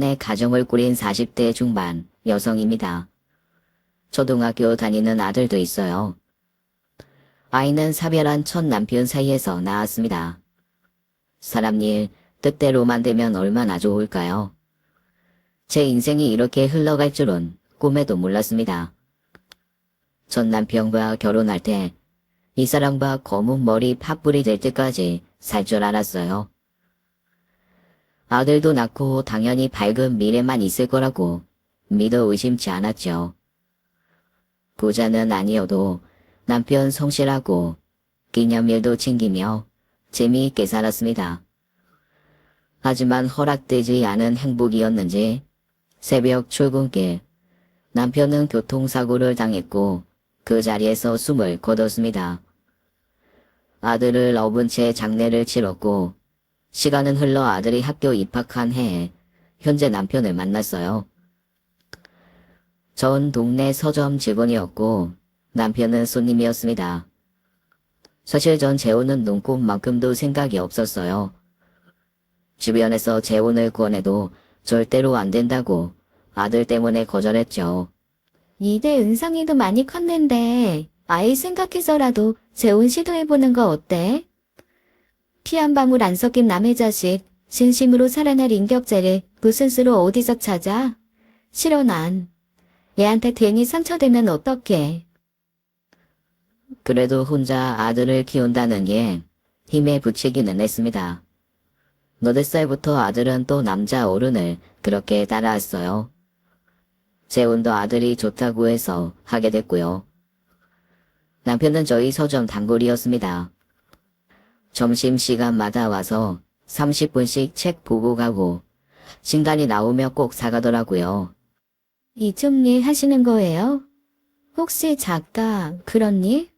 가정을 꾸린 40대 중반 여성입니다. 초등학교 다니는 아들도 있어요. 아이는 사별한 첫 남편 사이에서 낳았습니다. 사람 일 뜻대로만 되면 얼마나 좋을까요? 제 인생이 이렇게 흘러갈 줄은 꿈에도 몰랐습니다. 전 남편과 결혼할 때 이 사람과 검은 머리 팥불이 될 때까지 살 줄 알았어요. 아들도 낳고 당연히 밝은 미래만 있을 거라고 믿어 의심치 않았죠. 부자는 아니어도 남편 성실하고 기념일도 챙기며 재미있게 살았습니다. 하지만 허락되지 않은 행복이었는지 새벽 출근길 남편은 교통사고를 당했고 그 자리에서 숨을 거뒀습니다. 아들을 업은 채 장례를 치렀고 시간은 흘러 아들이 학교 입학한 해에 현재 남편을 만났어요. 전 동네 서점 직원이었고 남편은 손님이었습니다. 사실 전 재혼은 눈꼽만큼도 생각이 없었어요. 주변에서 재혼을 권해도 절대로 안 된다고 아들 때문에 거절했죠. 이대 은성이도 많이 컸는데 아이 생각해서라도 재혼 시도해보는 거 어때? 피 한 방울 안 섞인 남의 자식 진심으로 살아날 인격체를 무슨 수로 어디서 찾아? 싫어 난. 얘한테 괜히 상처되면 어떡해. 그래도 혼자 아들을 키운다는 게 힘에 부치기는 했습니다. 8살부터 아들은 또 남자 어른을 그렇게 따라왔어요. 재혼도 아들이 좋다고 해서 하게 됐고요. 남편은 저희 서점 단골이었습니다. 점심시간마다 와서 30분씩 책 보고 가고 신간이 나오면 꼭 사가더라고요. 이쪽 일 하시는 거예요? 혹시 작가 그런 일?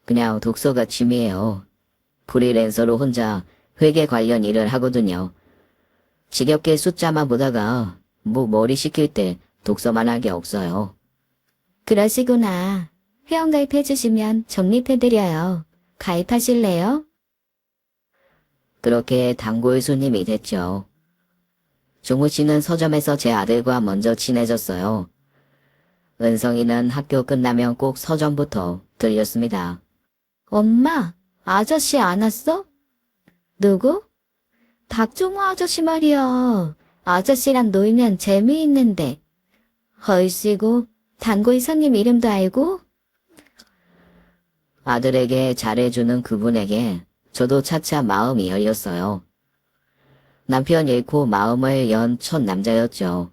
그냥 독서가 취미예요. 프리랜서로 혼자 회계 관련 일을 하거든요. 지겹게 숫자만 보다가 머리 식힐 때 독서만 할 게 없어요. 그러시구나. 회원가입해주시면 적립해드려요. 가입하실래요? 그렇게 단골 손님이 됐죠. 종우 씨는 서점에서 제 아들과 먼저 친해졌어요. 은성이는 학교 끝나면 꼭 서점부터 들렸습니다. 엄마, 아저씨 안 왔어? 누구? 박종호 아저씨 말이야. 아저씨랑 놀면 재미있는데. 헐씨고 단골 손님 이름도 알고? 아들에게 잘해주는 그분에게 저도 차차 마음이 열렸어요. 남편 잃고 마음을 연 첫 남자였죠.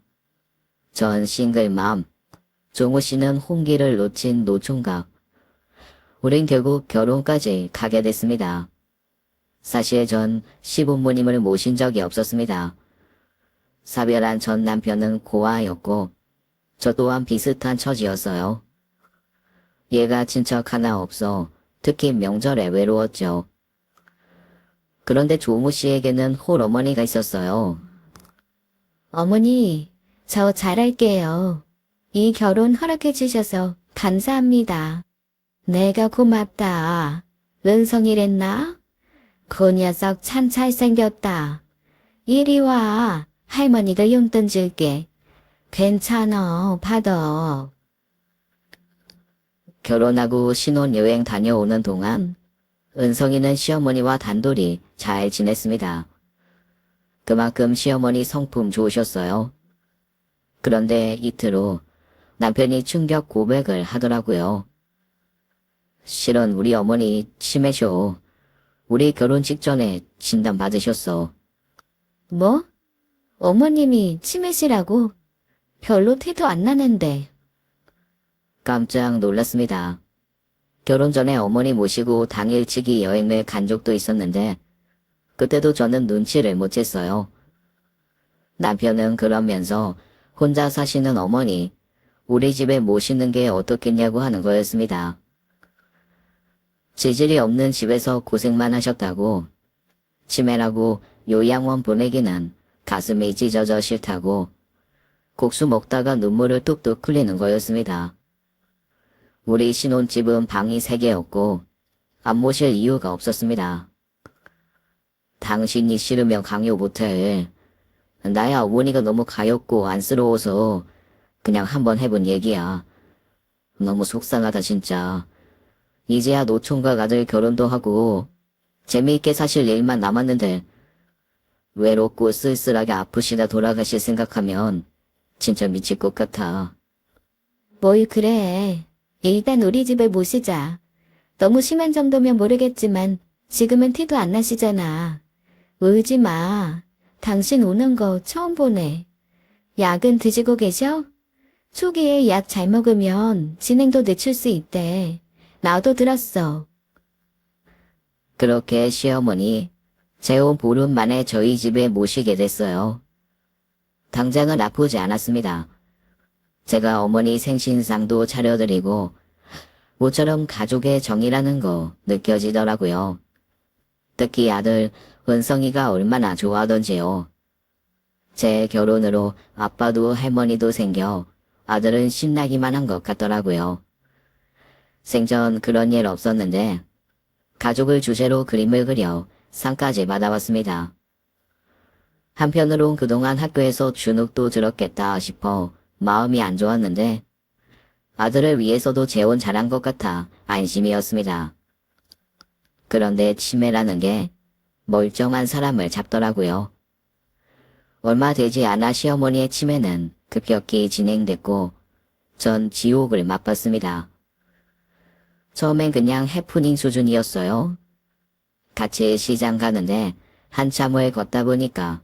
전 싱글맘, 종우 씨는 홍기를 놓친 노총각. 우린 결국 결혼까지 가게 됐습니다. 사실 전 시부모님을 모신 적이 없었습니다. 사별한 전 남편은 고아였고 저 또한 비슷한 처지였어요. 얘가 친척 하나 없어 특히 명절에 외로웠죠. 그런데 조무 씨에게는 홀어머니가 있었어요. 어머니, 저 잘할게요. 이 결혼 허락해 주셔서 감사합니다. 내가 고맙다. 은성이랬나? 그 녀석 참 잘생겼다. 이리 와. 할머니가 용돈 줄게. 괜찮아. 받아. 결혼하고 신혼여행 다녀오는 동안 은성이는 시어머니와 단둘이 잘 지냈습니다. 그만큼 시어머니 성품 좋으셨어요. 그런데 이틀 후 남편이 충격 고백을 하더라고요. 실은 우리 어머니 치매셔. 우리 결혼 직전에 진단 받으셨어. 뭐? 어머님이 치매시라고? 별로 티도 안 나는데. 깜짝 놀랐습니다. 결혼 전에 어머니 모시고 당일치기 여행을 간 적도 있었는데 그때도 저는 눈치를 못 챘어요. 남편은 그러면서 혼자 사시는 어머니 우리 집에 모시는 게 어떻겠냐고 하는 거였습니다. 재질이 없는 집에서 고생만 하셨다고, 치매라고 요양원 보내기는 가슴이 찢어져 싫다고, 국수 먹다가 눈물을 뚝뚝 흘리는 거였습니다. 우리 신혼집은 방이 3개였고 안 모실 이유가 없었습니다. 당신이 싫으면 강요 못해. 나야 어머니가 너무 가엾고 안쓰러워서 그냥 한번 해본 얘기야. 너무 속상하다 진짜. 이제야 노총각 아들 결혼도 하고 재미있게 사실 일만 남았는데 외롭고 쓸쓸하게 아프시다 돌아가실 생각하면 진짜 미칠 것 같아. 뭘 그래. 일단 우리 집에 모시자. 너무 심한 정도면 모르겠지만 지금은 티도 안 나시잖아. 울지 마. 당신 우는 거 처음 보네. 약은 드시고 계셔? 초기에 약 잘 먹으면 진행도 늦출 수 있대. 나도 들었어. 그렇게 시어머니 재혼 보름 만에 저희 집에 모시게 됐어요. 당장은 아프지 않았습니다. 제가 어머니 생신상도 차려드리고 모처럼 가족의 정이라는 거 느껴지더라고요. 특히 아들 은성이가 얼마나 좋아하던지요. 제 결혼으로 아빠도 할머니도 생겨 아들은 신나기만 한 것 같더라고요. 생전 그런 일 없었는데 가족을 주제로 그림을 그려 상까지 받아왔습니다. 한편으론 그동안 학교에서 주눅도 들었겠다 싶어 마음이 안 좋았는데 아들을 위해서도 재혼 잘한 것 같아 안심이었습니다. 그런데 치매라는 게 멀쩡한 사람을 잡더라고요. 얼마 되지 않아 시어머니의 치매는 급격히 진행됐고 전 지옥을 맛봤습니다. 처음엔 그냥 해프닝 수준이었어요. 같이 시장 가는데 한참을 걷다 보니까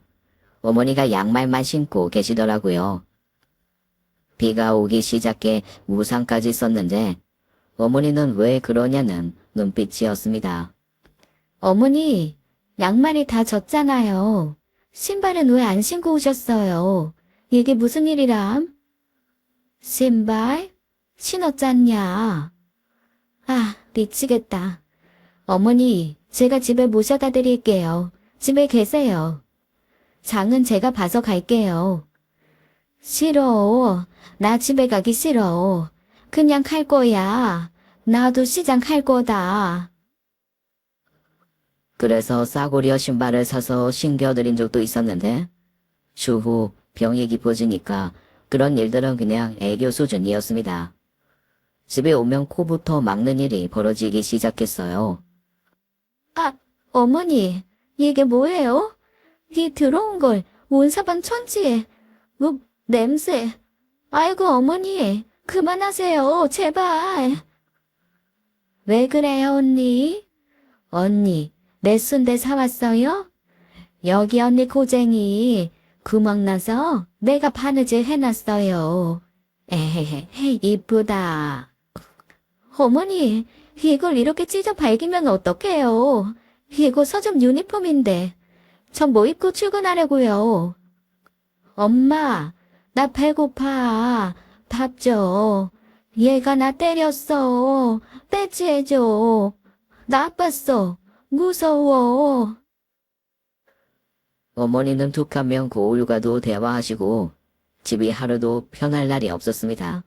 어머니가 양말만 신고 계시더라고요. 비가 오기 시작해 우산까지 썼는데 어머니는 왜 그러냐는 눈빛이었습니다. 어머니, 양말이 다 젖잖아요. 신발은 왜 안 신고 오셨어요? 이게 무슨 일이람? 신발? 신었잖냐? 아, 미치겠다. 어머니, 제가 집에 모셔다 드릴게요. 집에 계세요. 장은 제가 봐서 갈게요. 싫어. 나 집에 가기 싫어. 그냥 갈 거야. 나도 시장 갈 거다. 그래서 싸구려 신발을 사서 신겨드린 적도 있었는데 추후 병이 깊어지니까 그런 일들은 그냥 애교 수준이었습니다. 집에 오면 코부터 막는 일이 벌어지기 시작했어요. 아, 어머니, 이게 뭐예요? 이 들어온 걸 온사방 천지에. 냄새. 아이고, 어머니, 그만하세요, 제발. 왜 그래요, 언니? 언니, 내 순대 사왔어요? 여기 언니 고쟁이 구멍 나서 내가 바느질 해놨어요. 에헤헤, 이쁘다. 어머니, 이걸 이렇게 찢어 발기면 어떡해요? 이거 서점 유니폼인데. 전 뭐 입고 출근하려고요. 엄마, 나 배고파. 밥 줘. 얘가 나 때렸어. 배치해줘. 나빴어. 무서워. 어머니는 툭하면 고울과도 대화하시고 집이 하루도 편할 날이 없었습니다.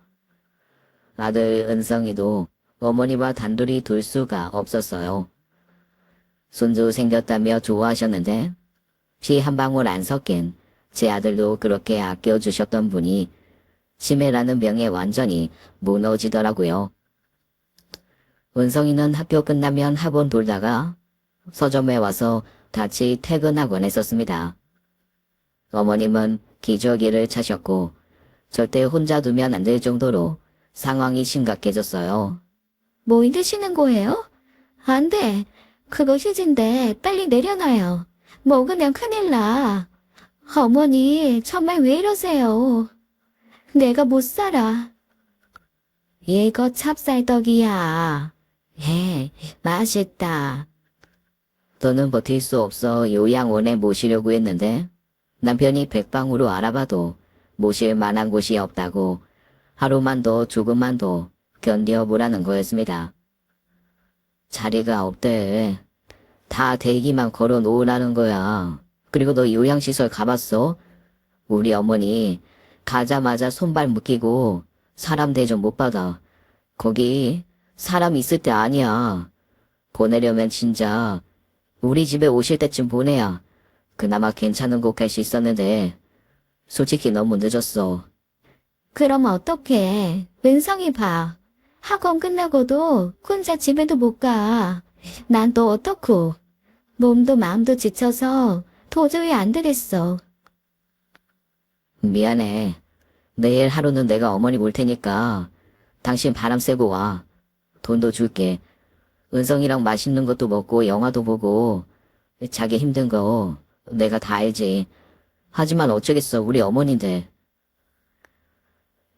아들 은성이도 어머니와 단둘이 둘 수가 없었어요. 손주 생겼다며 좋아하셨는데 피 한 방울 안 섞인 제 아들도 그렇게 아껴주셨던 분이 치매라는 병에 완전히 무너지더라고요. 은성이는 학교 끝나면 학원 돌다가 서점에 와서 같이 퇴근하곤 했었습니다. 어머님은 기저귀를 차셨고 절대 혼자 두면 안 될 정도로 상황이 심각해졌어요. 뭐 드시는 거예요? 안 돼. 그거 휴지인데 빨리 내려놔요. 먹으면 큰일 나. 어머니, 정말 왜 이러세요? 내가 못 살아. 이거 찹쌀떡이야. 맛있다. 더는 버틸 수 없어 요양원에 모시려고 했는데 남편이 백방으로 알아봐도 모실 만한 곳이 없다고 하루만 더 조금만 더 견뎌보라는 거였습니다. 자리가 없대. 다 대기만 걸어 놓으라는 거야. 그리고 너 요양시설 가봤어? 우리 어머니 가자마자 손발 묶이고 사람 대접 못 받아. 거기 사람 있을 때 아니야. 보내려면 진짜 우리 집에 오실 때쯤 보내야 그나마 괜찮은 곳 갈 수 있었는데 솔직히 너무 늦었어. 그럼 어떡해. 은성이 봐. 학원 끝나고도 혼자 집에도 못 가. 난 또 어떡고. 몸도 마음도 지쳐서 도저히 안 되겠어. 미안해. 내일 하루는 내가 어머니 볼 테니까 당신 바람 쐬고 와. 돈도 줄게. 은성이랑 맛있는 것도 먹고 영화도 보고 자기 힘든 거 내가 다 알지. 하지만 어쩌겠어. 우리 어머니인데.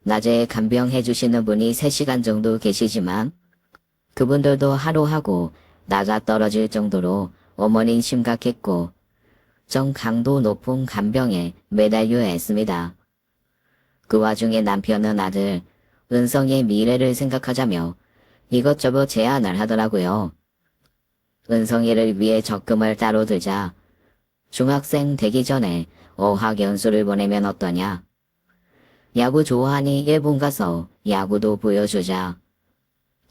낮에 간병 해주시는 분이 3시간 정도 계시지만 그분들도 하루 하고 낮아 떨어질 정도로 어머니는 심각했고 정 강도 높은 간병에 매달려 했습니다. 그 와중에 남편은 아들 은성이의 미래를 생각하자며 이것저것 제안을 하더라고요. 은성이를 위해 적금을 따로 들자 중학생 되기 전에 어학연수를 보내면 어떠냐. 야구 좋아하니 일본 가서 야구도 보여주자.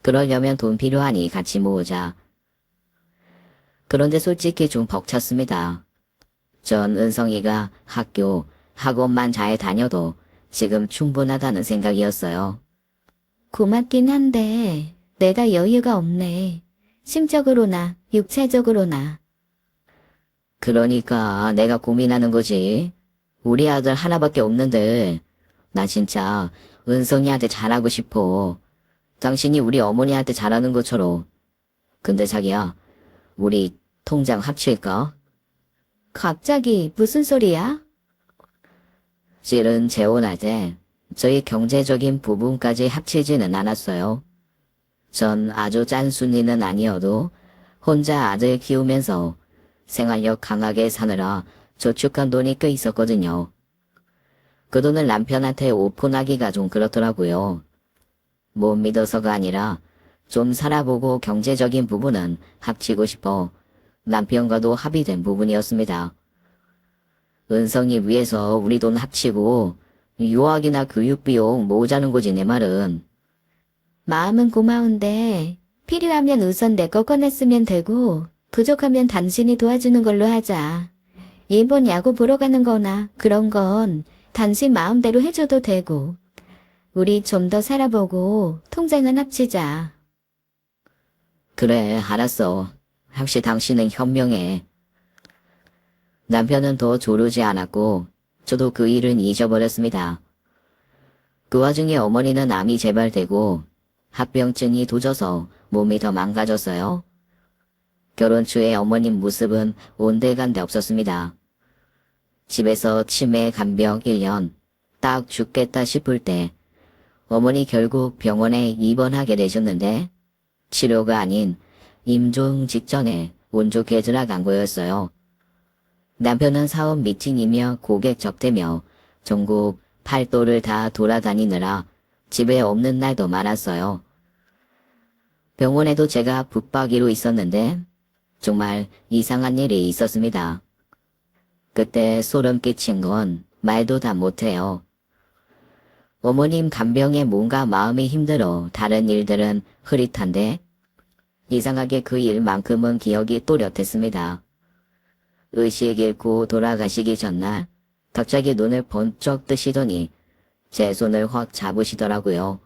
그러려면 돈 필요하니 같이 모으자. 그런데 솔직히 좀 벅찼습니다. 전 은성이가 학교, 학원만 잘 다녀도 지금 충분하다는 생각이었어요. 고맙긴 한데 내가 여유가 없네. 심적으로나 육체적으로나. 그러니까 내가 고민하는 거지. 우리 아들 하나밖에 없는데 나 진짜 은성이한테 잘하고 싶어. 당신이 우리 어머니한테 잘하는 것처럼. 근데 자기야, 우리 통장 합칠까? 갑자기 무슨 소리야? 실은 재혼할 때 저희 경제적인 부분까지 합치지는 않았어요. 전 아주 짠순이는 아니어도 혼자 아들 키우면서 생활력 강하게 사느라 저축한 돈이 꽤 있었거든요. 그 돈을 남편한테 오픈하기가 좀 그렇더라고요. 못 믿어서가 아니라 좀 살아보고 경제적인 부분은 합치고 싶어 남편과도 합의된 부분이었습니다. 은성이 위해서 우리 돈 합치고 유학이나 교육비용 모으자는 거지 내 말은. 마음은 고마운데 필요하면 우선 내 거 꺼냈으면 되고 부족하면 당신이 도와주는 걸로 하자. 일본 야구 보러 가는 거나 그런 건 당신 마음대로 해줘도 되고 우리 좀 더 살아보고 통장은 합치자. 그래, 알았어. 역시 당신은 현명해. 남편은 더 조르지 않았고 저도 그 일은 잊어버렸습니다. 그 와중에 어머니는 암이 재발되고 합병증이 도져서 몸이 더 망가졌어요. 결혼 초에 어머님 모습은 온데간데 없었습니다. 집에서 치매 간병 1년, 딱 죽겠다 싶을 때 어머니 결국 병원에 입원하게 되셨는데 치료가 아닌 임종 직전에 운 좋게 들어간 거였어요. 남편은 사업 미팅이며 고객 접대며 전국 팔도를 다 돌아다니느라 집에 없는 날도 많았어요. 병원에도 제가 붙박이로 있었는데 정말 이상한 일이 있었습니다. 그때 소름 끼친 건 말도 다 못해요. 어머님 간병에 뭔가 마음이 힘들어 다른 일들은 흐릿한데 이상하게 그 일만큼은 기억이 또렷했습니다. 의식 잃고 돌아가시기 전날 갑자기 눈을 번쩍 뜨시더니 제 손을 확 잡으시더라고요.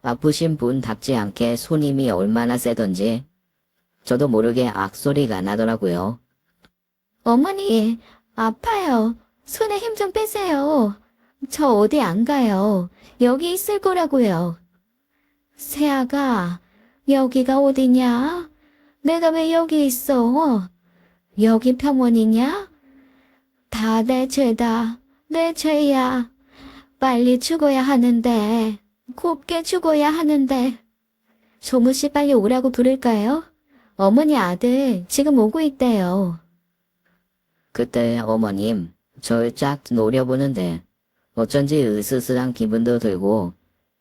아프신 분답지 않게 손님이 얼마나 세던지 저도 모르게 악소리가 나더라고요. 어머니, 아파요. 손에 힘 좀 빼세요. 저 어디 안 가요. 여기 있을 거라고요. 세아가, 여기가 어디냐? 내가 왜 여기 있어? 여기 병원이냐? 다 내 죄다. 내 죄야. 빨리 죽어야 하는데. 곱게 죽어야 하는데. 조무 씨 빨리 오라고 부를까요? 어머니 아들 지금 오고 있대요. 그때 어머님 절 쫙 노려보는데 어쩐지 으스스한 기분도 들고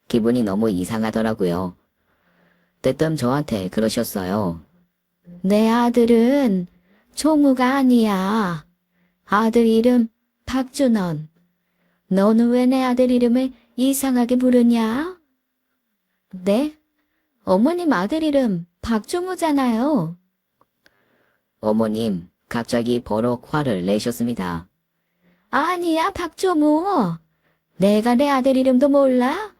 기분이 너무 이상하더라고요. 때뜸 저한테 그러셨어요. 내 아들은 종우가 아니야. 아들 이름 박준원. 너는 왜 내 아들 이름을 이상하게 부르냐? 네? 어머님 아들 이름 박종우잖아요. 어머님 갑자기 버럭 화를 내셨습니다. 아니야, 박조무. 내가 내 아들 이름도 몰라?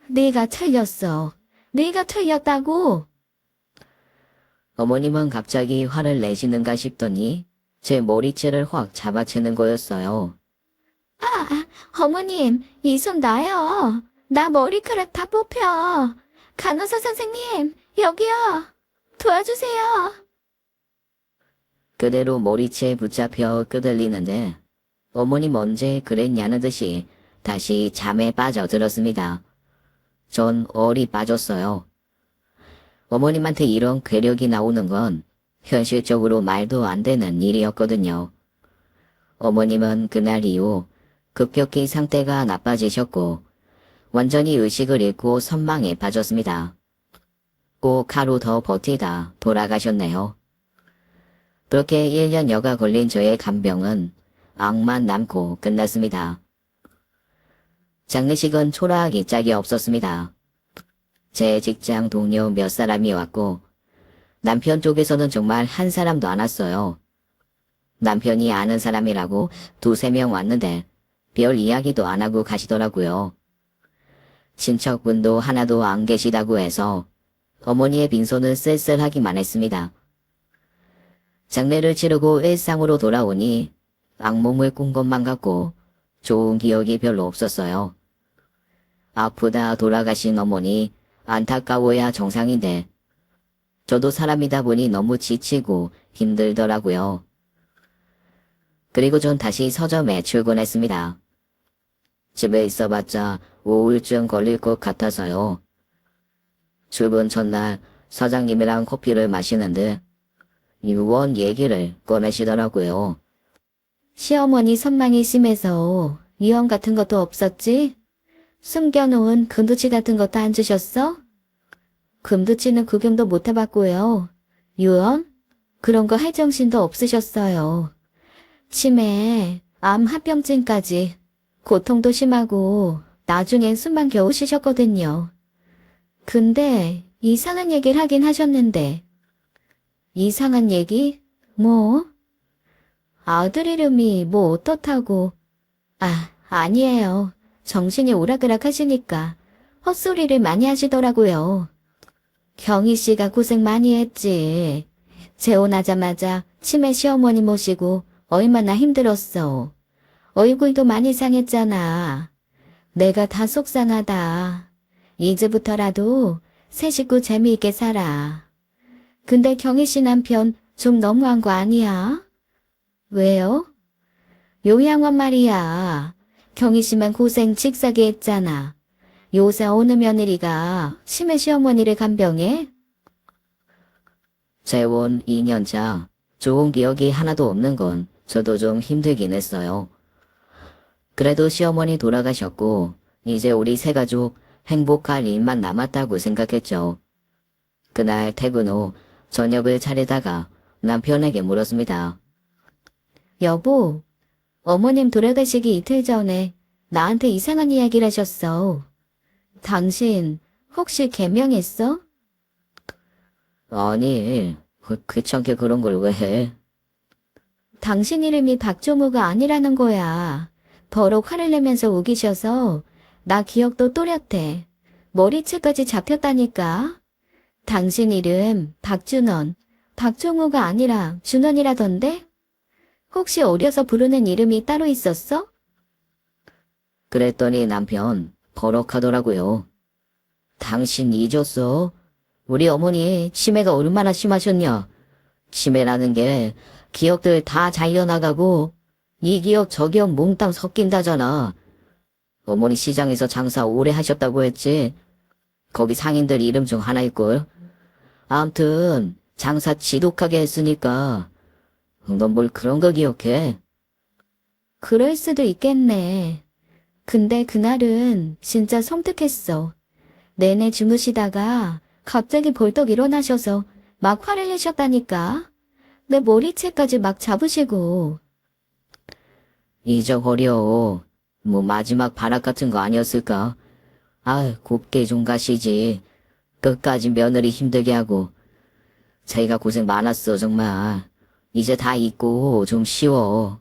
네가 틀렸어. 네가 틀렸다고. 어머님은 갑자기 화를 내시는가 싶더니 제 머리채를 확 잡아채는 거였어요. 어머님, 이 손 나요. 나 머리카락 다 뽑혀. 간호사 선생님, 여기요. 도와주세요. 그대로 머리채에 붙잡혀 끄들리는데 어머님 언제 그랬냐는 듯이 다시 잠에 빠져들었습니다. 전 얼이 빠졌어요. 어머님한테 이런 괴력이 나오는 건 현실적으로 말도 안 되는 일이었거든요. 어머님은 그날 이후 급격히 상태가 나빠지셨고 완전히 의식을 잃고 선망에 빠졌습니다. 꼭 하루 더 버티다 돌아가셨네요. 그렇게 1년여가 걸린 저의 간병은 악만 남고 끝났습니다. 장례식은 초라하기 짝이 없었습니다. 제 직장 동료 몇 사람이 왔고 남편 쪽에서는 정말 한 사람도 안 왔어요. 남편이 아는 사람이라고 2~3명 왔는데 별 이야기도 안 하고 가시더라고요. 친척분도 하나도 안 계시다고 해서 어머니의 빈손은 쓸쓸하기만 했습니다. 장례를 치르고 일상으로 돌아오니 악몽을 꾼 것만 같고 좋은 기억이 별로 없었어요. 아프다 돌아가신 어머니 안타까워야 정상인데 저도 사람이다 보니 너무 지치고 힘들더라고요. 그리고 전 다시 서점에 출근했습니다. 집에 있어봤자 우울증 걸릴 것 같아서요. 출근 전날 사장님이랑 커피를 마시는데 유언 얘기를 꺼내시더라고요. 시어머니 선망이 심해서 유언 같은 것도 없었지? 숨겨놓은 금두치 같은 것도 안 주셨어? 금두치는 구경도 못 해봤고요. 유언? 그런 거 할 정신도 없으셨어요. 치매, 암 합병증까지 고통도 심하고 나중엔 숨만 겨우 쉬셨거든요. 근데 이상한 얘기를 하긴 하셨는데. 이상한 얘기? 뭐? 아들 이름이 뭐 어떻다고. 아니에요. 정신이 오락가락 하시니까 헛소리를 많이 하시더라고요. 경희 씨가 고생 많이 했지. 재혼하자마자 치매 시어머니 모시고 얼마나 힘들었어. 얼굴도 많이 상했잖아. 내가 다 속상하다. 이제부터라도 새 식구 재미있게 살아. 근데 경희 씨 남편 좀 너무한 거 아니야? 왜요? 요양원 말이야. 경희 씨만 고생 직사게 했잖아. 요새 어느 며느리가 치매 시어머니를 간병해? 재혼 2년차 좋은 기억이 하나도 없는 건 저도 좀 힘들긴 했어요. 그래도 시어머니 돌아가셨고 이제 우리 세 가족 행복할 일만 남았다고 생각했죠. 그날 퇴근 후 저녁을 차리다가 남편에게 물었습니다. 여보, 어머님 돌아가시기 이틀 전에 나한테 이상한 이야기를 하셨어. 당신 혹시 개명했어? 아니, 귀찮게 그런 걸 왜 해? 당신 이름이 박조무가 아니라는 거야. 버럭 화를 내면서 우기셔서 나 기억도 또렷해. 머리채까지 잡혔다니까. 당신 이름 박준원, 박종우가 아니라 준원이라던데? 혹시 어려서 부르는 이름이 따로 있었어? 그랬더니 남편 버럭하더라고요. 당신 잊었어? 우리 어머니 치매가 얼마나 심하셨냐? 치매라는 게 기억들 다 잘려나가고 이 기억 저 기억 몽땅 섞인다잖아. 어머니 시장에서 장사 오래 하셨다고 했지. 거기 상인들 이름 중 하나일걸. 암튼 장사 지독하게 했으니까 넌 뭘 그런 거 기억해? 그럴 수도 있겠네. 근데 그날은 진짜 섬뜩했어. 내내 주무시다가 갑자기 벌떡 일어나셔서 막 화를 내셨다니까. 내 머리채까지 막 잡으시고. 잊어버려. 뭐 마지막 발악 같은 거 아니었을까? 곱게 좀 가시지. 끝까지 며느리 힘들게 하고. 자기가 고생 많았어 정말. 이제 다 잊고 좀 쉬워.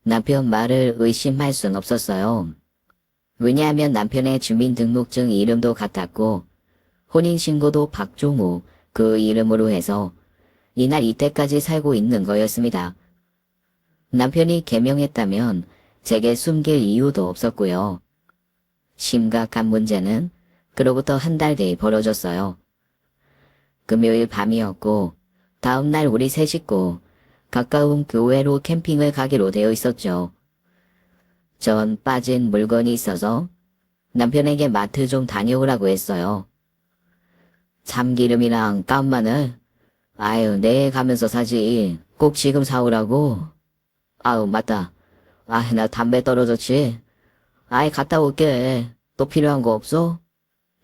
남편 말을 의심할 순 없었어요. 왜냐하면 남편의 주민등록증 이름도 같았고 혼인신고도 박종우 그 이름으로 해서 이날 이때까지 살고 있는 거였습니다. 남편이 개명했다면 제게 숨길 이유도 없었고요. 심각한 문제는 그로부터 한 달 뒤 벌어졌어요. 금요일 밤이었고 다음날 우리 세 식구 가까운 교회로 캠핑을 가기로 되어 있었죠. 전 빠진 물건이 있어서 남편에게 마트 좀 다녀오라고 했어요. 참기름이랑 깐마늘? 아유, 내일 가면서 사지. 꼭 지금 사오라고. 아우, 맞다. 아, 나 담배 떨어졌지. 아이, 갔다 올게. 또 필요한 거 없어?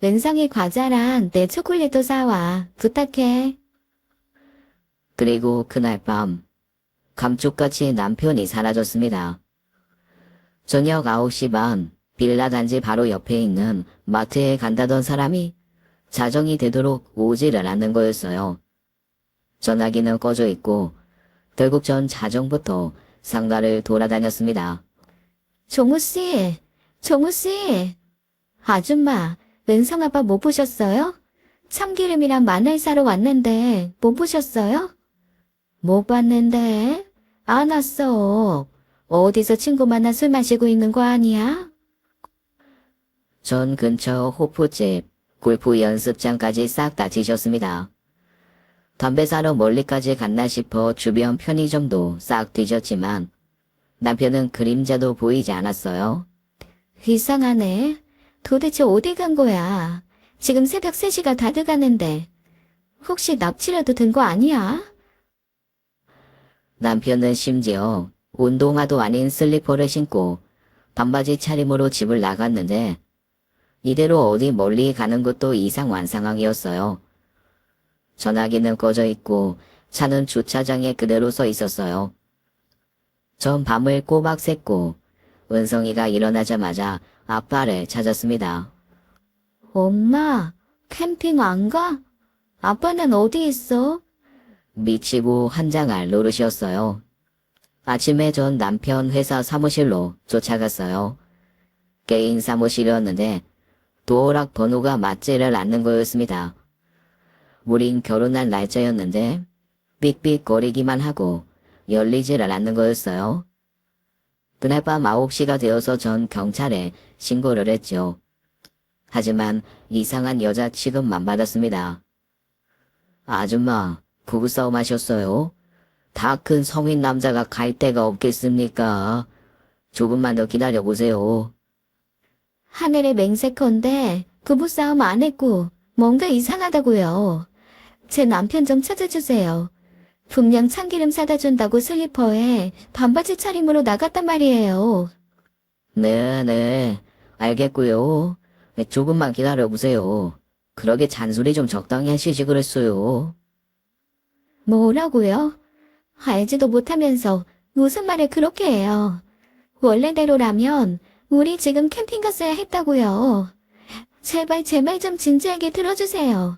은성이 과자랑 내 초콜릿도 사와. 부탁해. 그리고 그날 밤 감쪽같이 남편이 사라졌습니다. 저녁 9시 반 빌라 단지 바로 옆에 있는 마트에 간다던 사람이 자정이 되도록 오지를 않는 거였어요. 전화기는 꺼져 있고 결국 전 자정부터 상가를 돌아다녔습니다. 종우씨, 종우씨. 아줌마, 은성 아빠 못 보셨어요? 참기름이랑 마늘 사러 왔는데 못 보셨어요? 못 봤는데? 안 왔어. 어디서 친구 만나 술 마시고 있는 거 아니야? 전 근처 호프집, 골프 연습장까지 싹 다 뒤졌습니다. 담배 사러 멀리까지 갔나 싶어 주변 편의점도 싹 뒤졌지만 남편은 그림자도 보이지 않았어요. 이상하네. 도대체 어디 간 거야? 지금 새벽 3시가 다 돼가는데. 혹시 납치라도 든 거 아니야? 남편은 심지어 운동화도 아닌 슬리퍼를 신고 반바지 차림으로 집을 나갔는데 이대로 어디 멀리 가는 것도 이상한 상황이었어요. 전화기는 꺼져 있고 차는 주차장에 그대로 서 있었어요. 전 밤을 꼬박 샜고 은성이가 일어나자마자 아빠를 찾았습니다. 엄마, 캠핑 안 가? 아빠는 어디 있어? 미치고 환장할 노릇이었어요. 아침에 전 남편 회사 사무실로 쫓아갔어요. 개인 사무실이었는데 도어락 번호가 맞지를 않는 거였습니다. 우린 결혼할 날짜였는데 삑삑거리기만 하고 열리지를 않는 거였어요. 그날 밤 9시가 되어서 전 경찰에 신고를 했죠. 하지만 이상한 여자 취급만 받았습니다. 아줌마, 부부싸움 하셨어요? 다 큰 성인 남자가 갈 데가 없겠습니까? 조금만 더 기다려보세요. 하늘의 맹세컨대 부부싸움 안 했고 뭔가 이상하다고요. 제 남편 좀 찾아주세요. 분명 참기름 사다 준다고 슬리퍼에 반바지 차림으로 나갔단 말이에요. 네, 알겠고요. 조금만 기다려보세요. 그러게 잔소리 좀 적당히 하시지 그랬어요. 뭐라고요? 알지도 못하면서 무슨 말을 그렇게 해요. 원래대로라면 우리 지금 캠핑 갔어야 했다고요. 제발 제 말 좀 진지하게 들어주세요.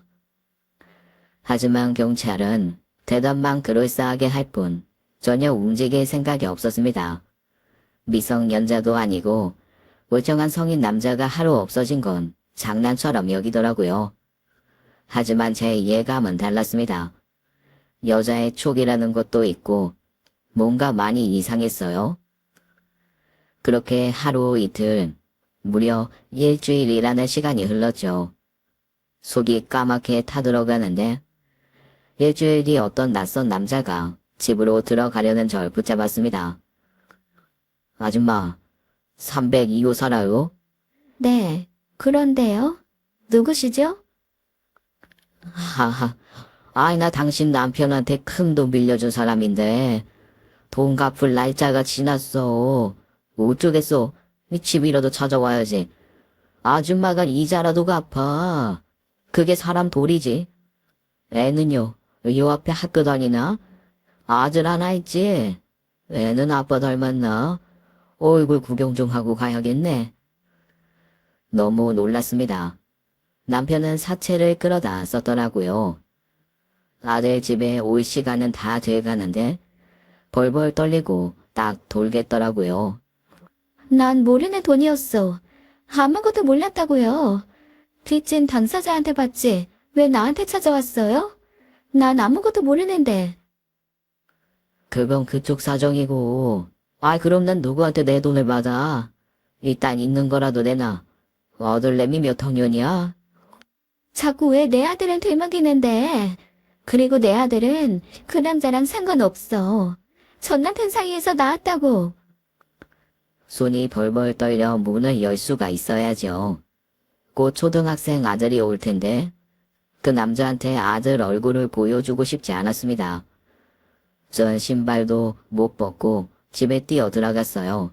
하지만 경찰은 대답만 그럴싸하게 할 뿐 전혀 움직일 생각이 없었습니다. 미성년자도 아니고 멀쩡한 성인 남자가 하루 없어진 건 장난처럼 여기더라고요. 하지만 제 예감은 달랐습니다. 여자의 촉이라는 것도 있고 뭔가 많이 이상했어요. 그렇게 하루 이틀, 무려 일주일이라는 시간이 흘렀죠. 속이 까맣게 타들어가는데 일주일 뒤 어떤 낯선 남자가 집으로 들어가려는 절 붙잡았습니다. 아줌마, 302호 살아요? 네, 그런데요? 누구시죠? 하하, 아이 나 당신 남편한테 큰 돈 빌려준 사람인데 돈 갚을 날짜가 지났어. 어쩌겠어. 집이라도 찾아와야지. 아줌마가 이자라도 갚아. 그게 사람 도리지. 애는요, 요 앞에 학교 다니나? 아들 하나 있지? 애는 아빠 닮았나? 얼굴 구경 좀 하고 가야겠네. 너무 놀랐습니다. 남편은 사채를 끌어다 썼더라고요. 아들 집에 올 시간은 다 돼가는데 벌벌 떨리고 딱 돌겠더라고요. 난 모르는 돈이었어. 아무것도 몰랐다고요. 빚진 당사자한테 받지. 왜 나한테 찾아왔어요? 난 아무것도 모르는데. 그건 그쪽 사정이고. 그럼 난 누구한테 내 돈을 받아? 일단 있는 거라도 내놔. 얻을렘이 몇 학년이야? 자꾸 왜 내 아들은 되먹이는데. 그리고 내 아들은 그 남자랑 상관없어. 전 남편 사이에서 나왔다고. 손이 벌벌 떨려 문을 열 수가 있어야죠. 곧 초등학생 아들이 올 텐데 그 남자한테 아들 얼굴을 보여주고 싶지 않았습니다. 전 신발도 못 벗고 집에 뛰어 들어갔어요.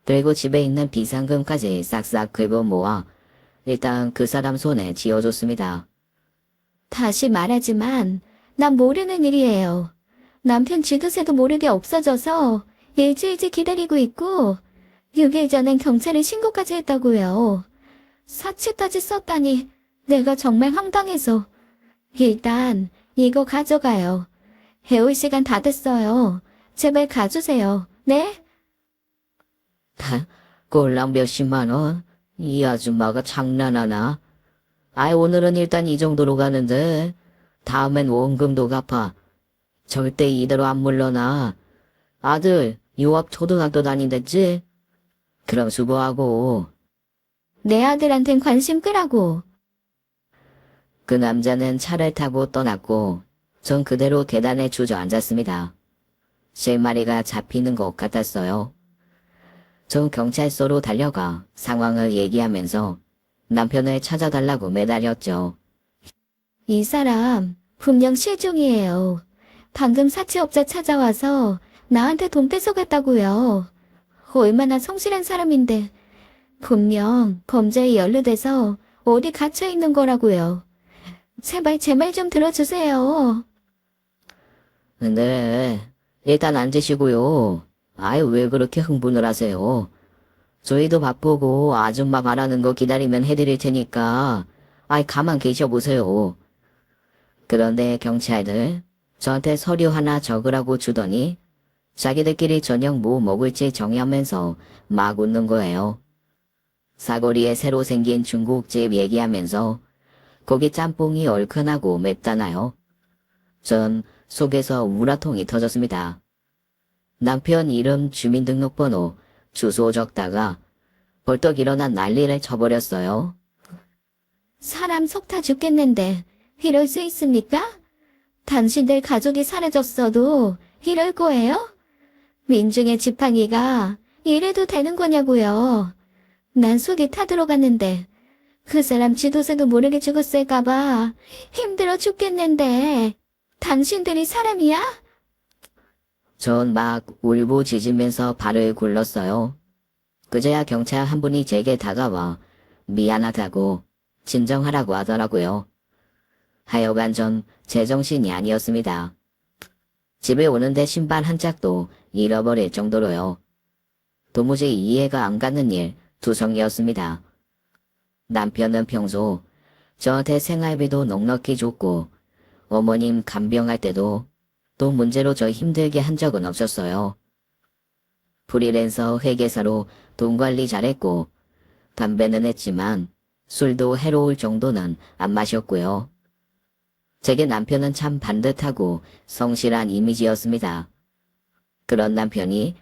그리고 집에 있는 비상금까지 싹싹 긁어 모아 일단 그 사람 손에 쥐어줬습니다. 다시 말하지만 난 모르는 일이에요. 남편 쥐도새도 모르게 없어져서 일주일째 기다리고 있고 6일 전엔 경찰에 신고까지 했다고요. 사치까지 썼다니 내가 정말 황당해서. 일단 이거 가져가요. 해올 시간 다 됐어요. 제발 가주세요. 네? 꼴랑 몇십만 원? 이 아줌마가 장난하나? 오늘은 일단 이 정도로 가는데 다음엔 원금도 갚아. 절대 이대로 안 물러나. 아들 유학 초등학교 다닌댔지? 그럼 수고하고. 내 아들한텐 관심 끄라고. 그 남자는 차를 타고 떠났고 전 그대로 계단에 주저앉았습니다. 실마리가 잡히는 것 같았어요. 전 경찰서로 달려가 상황을 얘기하면서 남편을 찾아달라고 매달렸죠. 이 사람 분명 실종이에요. 방금 사채업자 찾아와서 나한테 돈 뺏어갔다고요. 얼마나 성실한 사람인데 분명 범죄에 연루돼서 어디 갇혀 있는 거라고요. 제발 제 말 좀 들어주세요. 네, 일단 앉으시고요. 왜 그렇게 흥분을 하세요? 저희도 바쁘고 아줌마 말하는 거 기다리면 해드릴 테니까 가만 계셔보세요. 그런데 경찰들 저한테 서류 하나 적으라고 주더니 자기들끼리 저녁 뭐 먹을지 정하면서 막 웃는 거예요. 사거리에 새로 생긴 중국집 얘기하면서 거기 짬뽕이 얼큰하고 맵다나요? 전 속에서 우라통이 터졌습니다. 남편 이름, 주민등록번호, 주소 적다가 벌떡 일어나 난리를 쳐버렸어요. 사람 속 타 죽겠는데 이럴 수 있습니까? 당신들 가족이 사라졌어도 이럴 거예요? 민중의 지팡이가 이래도 되는 거냐고요. 난 속이 타들어갔는데 그 사람 지도새도 모르게 죽었을까봐 힘들어 죽겠는데 당신들이 사람이야? 전 막 울부짖으면서 발을 굴렀어요. 그제야 경찰 한 분이 제게 다가와 미안하다고 진정하라고 하더라고요. 하여간 전 제정신이 아니었습니다. 집에 오는데 신발 한 짝도 잃어버릴 정도로요. 도무지 이해가 안 가는 일 두성이었습니다. 남편은 평소 저한테 생활비도 넉넉히 줬고 어머님 간병할 때도 또 문제로 저 힘들게 한 적은 없었어요. 프리랜서 회계사로 돈 관리 잘했고 담배는 했지만 술도 해로울 정도는 안 마셨고요. 제게 남편은 참 반듯하고 성실한 이미지였습니다. 그런 남편이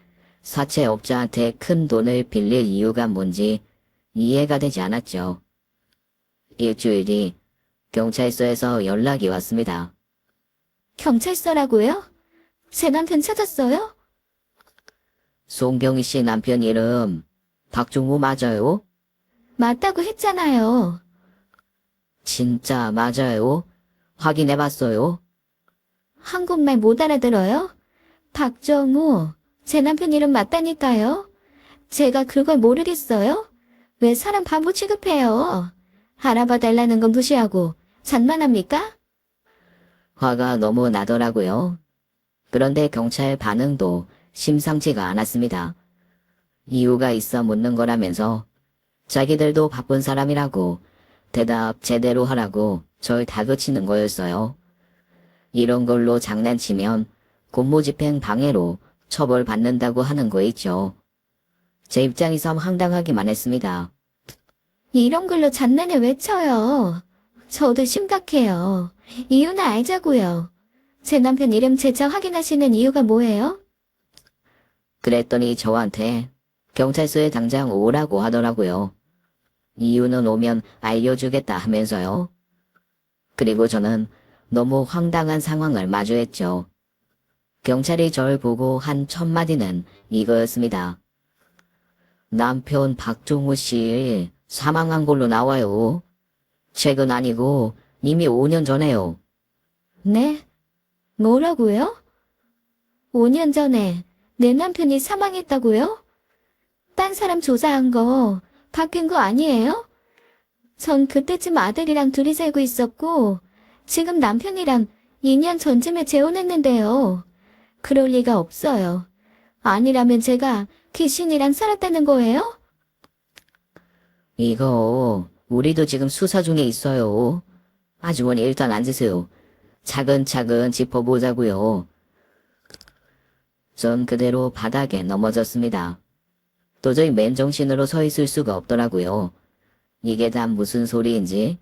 사채업자한테 큰 돈을 빌릴 이유가 뭔지 이해가 되지 않았죠. 일주일 뒤 경찰서에서 연락이 왔습니다. 경찰서라고요? 제 남편 찾았어요? 송경희 씨 남편 이름 박종우 맞아요? 맞다고 했잖아요. 진짜 맞아요? 확인해봤어요? 한국말 못 알아들어요? 박정우, 제 남편 이름 맞다니까요. 제가 그걸 모르겠어요? 왜 사람 바보 취급해요? 알아봐 달라는 건 무시하고 장난합니까? 화가 너무 나더라고요. 그런데 경찰 반응도 심상치가 않았습니다. 이유가 있어 묻는 거라면서 자기들도 바쁜 사람이라고 대답 제대로 하라고 절 다그치는 거였어요. 이런 걸로 장난치면 공무집행 방해로 처벌받는다고 하는 거 있죠. 제 입장에서 황당하기만 했습니다. 이런 걸로 장난을 왜 쳐요? 저도 심각해요. 이유는 알자고요. 제 남편 이름 재차 확인하시는 이유가 뭐예요? 그랬더니 저한테 경찰서에 당장 오라고 하더라고요. 이유는 오면 알려주겠다 하면서요. 그리고 저는 너무 황당한 상황을 마주했죠. 경찰이 절 보고 한 첫 마디는 이거였습니다. 남편 박종우 씨 사망한 걸로 나와요. 최근 아니고 이미 5년 전에요. 네? 뭐라고요? 5년 전에 내 남편이 사망했다고요? 딴 사람 조사한 거 바뀐 거 아니에요? 전 그때쯤 아들이랑 둘이 살고 있었고 지금 남편이랑 2년 전쯤에 재혼했는데요. 그럴 리가 없어요. 아니라면 제가 귀신이랑 살았다는 거예요? 이거 우리도 지금 수사 중에 있어요. 아주머니 일단 앉으세요. 차근차근 짚어보자고요. 전 그대로 바닥에 넘어졌습니다. 도저히 맨정신으로 서 있을 수가 없더라고요. 이게 다 무슨 소리인지.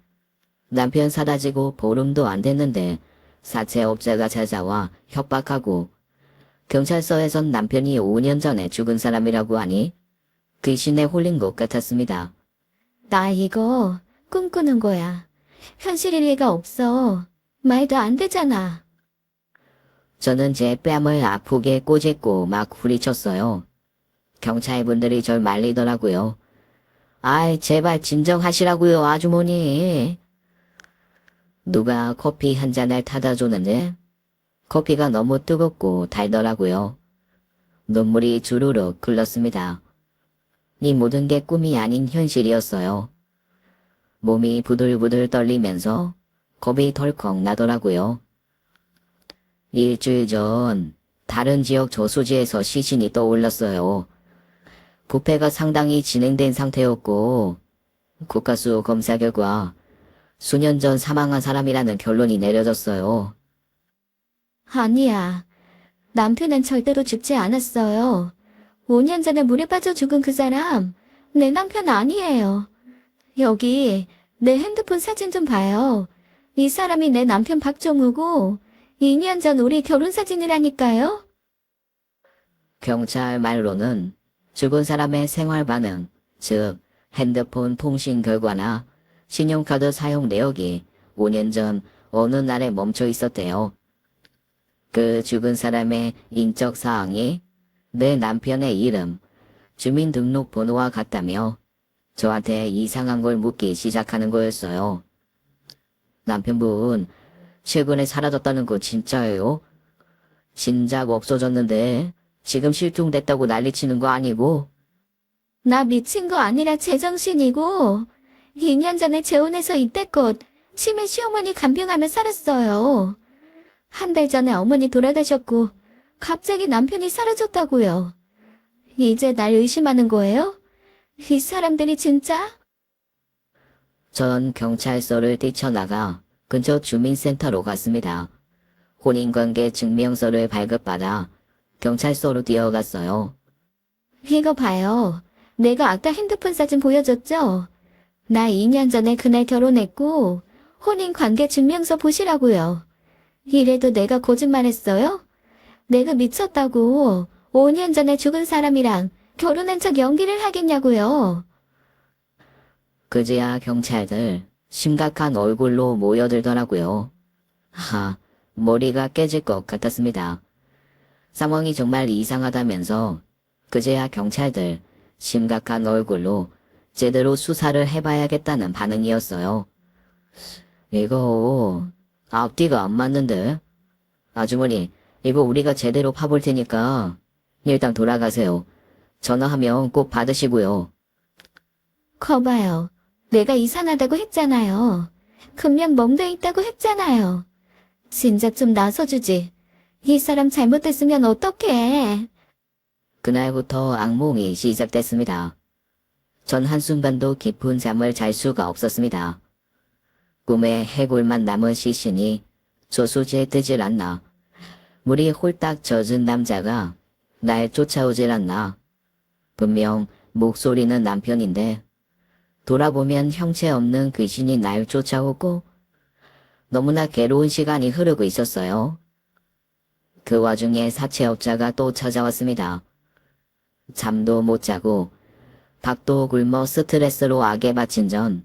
남편 사다지고 보름도 안 됐는데 사채업자가 찾아와 협박하고 경찰서에선 남편이 5년 전에 죽은 사람이라고 하니 귀신에 홀린 것 같았습니다. 나 이거 꿈꾸는 거야. 현실일 리가 없어. 말도 안 되잖아. 저는 제 뺨을 아프게 꼬집고 막 후리쳤어요. 경찰분들이 절 말리더라고요. 아이, 제발 진정하시라고요, 아주머니. 누가 커피 한 잔을 타다 줬는데 커피가 너무 뜨겁고 달더라고요. 눈물이 주르륵 흘렀습니다. 이 모든 게 꿈이 아닌 현실이었어요. 몸이 부들부들 떨리면서 겁이 덜컥 나더라고요. 일주일 전 다른 지역 저수지에서 시신이 떠올랐어요. 부패가 상당히 진행된 상태였고 국가수 검사 결과 수년 전 사망한 사람이라는 결론이 내려졌어요. 아니야. 남편은 절대로 죽지 않았어요. 5년 전에 물에 빠져 죽은 그 사람, 내 남편 아니에요. 여기 내 핸드폰 사진 좀 봐요. 이 사람이 내 남편 박종우고 2년 전 우리 결혼 사진이라니까요. 경찰 말로는 죽은 사람의 생활 반응, 즉 핸드폰 통신 결과나 신용카드 사용 내역이 5년 전 어느 날에 멈춰 있었대요. 그 죽은 사람의 인적 사항이 내 남편의 이름, 주민등록번호와 같다며 저한테 이상한 걸 묻기 시작하는 거였어요. 남편분, 최근에 사라졌다는 거 진짜예요? 진작 없어졌는데 지금 실종됐다고 난리치는 거 아니고? 나 미친 거 아니라 제정신이고 2년 전에 재혼해서 이때껏 치매 시어머니 간병하며 살았어요. 한 달 전에 어머니 돌아가셨고 갑자기 남편이 사라졌다고요. 이제 날 의심하는 거예요? 이 사람들이 진짜? 전 경찰서를 뛰쳐나가 근처 주민센터로 갔습니다. 혼인관계 증명서를 발급받아 경찰서로 뛰어갔어요. 이거 봐요. 내가 아까 핸드폰 사진 보여줬죠? 나 2년 전에 그날 결혼했고 혼인관계 증명서 보시라고요. 이래도 내가 거짓말했어요? 내가 미쳤다고 5년 전에 죽은 사람이랑 결혼한 척 연기를 하겠냐고요. 그제야 경찰들 심각한 얼굴로 모여들더라고요. 머리가 깨질 것 같았습니다. 상황이 정말 이상하다면서 그제야 경찰들 심각한 얼굴로 제대로 수사를 해봐야겠다는 반응이었어요. 이거 앞뒤가 안 맞는데? 아주머니, 이거 우리가 제대로 파볼 테니까 일단 돌아가세요. 전화하면 꼭 받으시고요. 거봐요. 내가 이상하다고 했잖아요. 금면 멍돼 있다고 했잖아요. 진작 좀 나서주지. 이 사람 잘못됐으면 어떡해. 그날부터 악몽이 시작됐습니다. 전 한순간도 깊은 잠을 잘 수가 없었습니다. 꿈에 해골만 남은 시신이 저수지에 뜨질 않나. 물이 홀딱 젖은 남자가 날 쫓아오질 않나. 분명 목소리는 남편인데 돌아보면 형체 없는 귀신이 날 쫓아오고 너무나 괴로운 시간이 흐르고 있었어요. 그 와중에 사채업자가 또 찾아왔습니다. 잠도 못 자고 밥도 굶어 스트레스로 악에 바친 전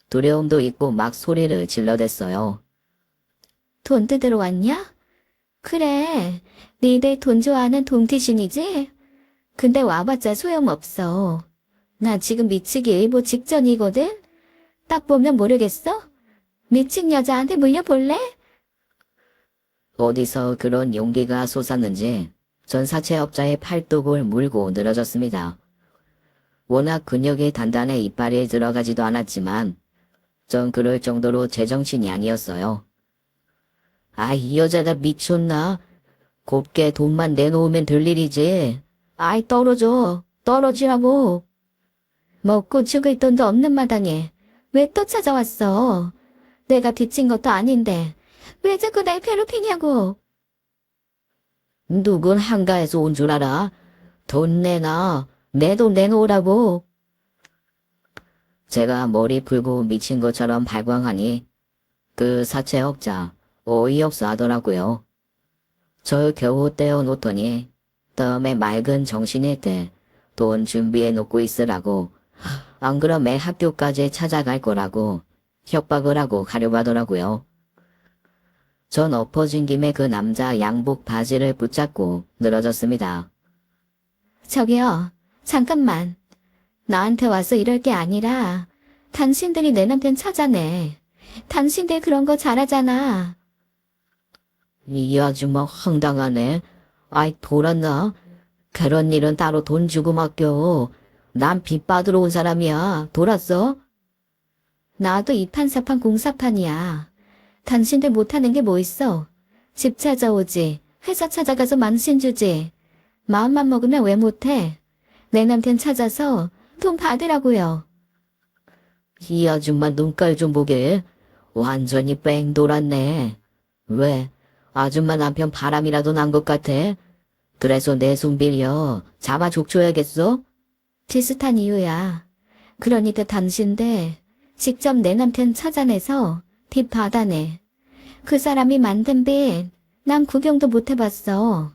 두려움도 있고 막 소리를 질러댔어요. 돈 뜯으러 왔냐? 그래, 니들 돈 좋아하는 동티신이지? 근데 와봤자 소용없어. 나 지금 미치기 일보 직전이거든? 딱 보면 모르겠어? 미친 여자한테 물려볼래? 어디서 그런 용기가 솟았는지 전 사채업자의 팔뚝을 물고 늘어졌습니다. 워낙 근육이 단단해 이빨이 들어가지도 않았지만 전 그럴 정도로 제정신이 아니었어요. 아, 이 여자다 미쳤나? 곱게 돈만 내놓으면 될 일이지. 아이, 떨어져. 떨어지라고. 먹고 죽을 돈도 없는 마당에 왜 또 찾아왔어? 내가 빚진 것도 아닌데 왜 자꾸 날 괴롭히냐고. 누군 한가해서 온 줄 알아? 돈 내놔. 내 돈 내놓으라고. 제가 머리 풀고 미친 것처럼 발광하니 그 사채업자 어이없어 하더라고요. 절 겨우 떼어놓더니 다음에 맑은 정신일 때 돈 준비해 놓고 있으라고, 안 그러면 학교까지 찾아갈 거라고 협박을 하고 가려고 하더라고요. 전 엎어진 김에 그 남자 양복 바지를 붙잡고 늘어졌습니다. 저기요, 잠깐만. 나한테 와서 이럴 게 아니라 당신들이 내 남편 찾아내. 당신들 그런 거 잘하잖아. 이 아줌마 황당하네. 아이, 돌았나? 그런 일은 따로 돈 주고 맡겨. 난 빚 받으러 온 사람이야. 돌았어? 나도 이판사판 공사판이야. 당신들 못하는 게 뭐 있어? 집 찾아오지. 회사 찾아가서 망신 주지. 마음만 먹으면 왜 못해? 내 남편 찾아서 돈 받으라고요. 이 아줌마 눈깔 좀 보게. 완전히 뺑 돌았네. 왜? 아줌마 남편 바람이라도 난 것 같아? 그래서 내 손 빌려 잡아 족쳐야겠어? 비슷한 이유야. 그러니까 당신들 직접 내 남편 찾아내서 빚 받아내. 그 사람이 만든 빚 난 구경도 못 해봤어.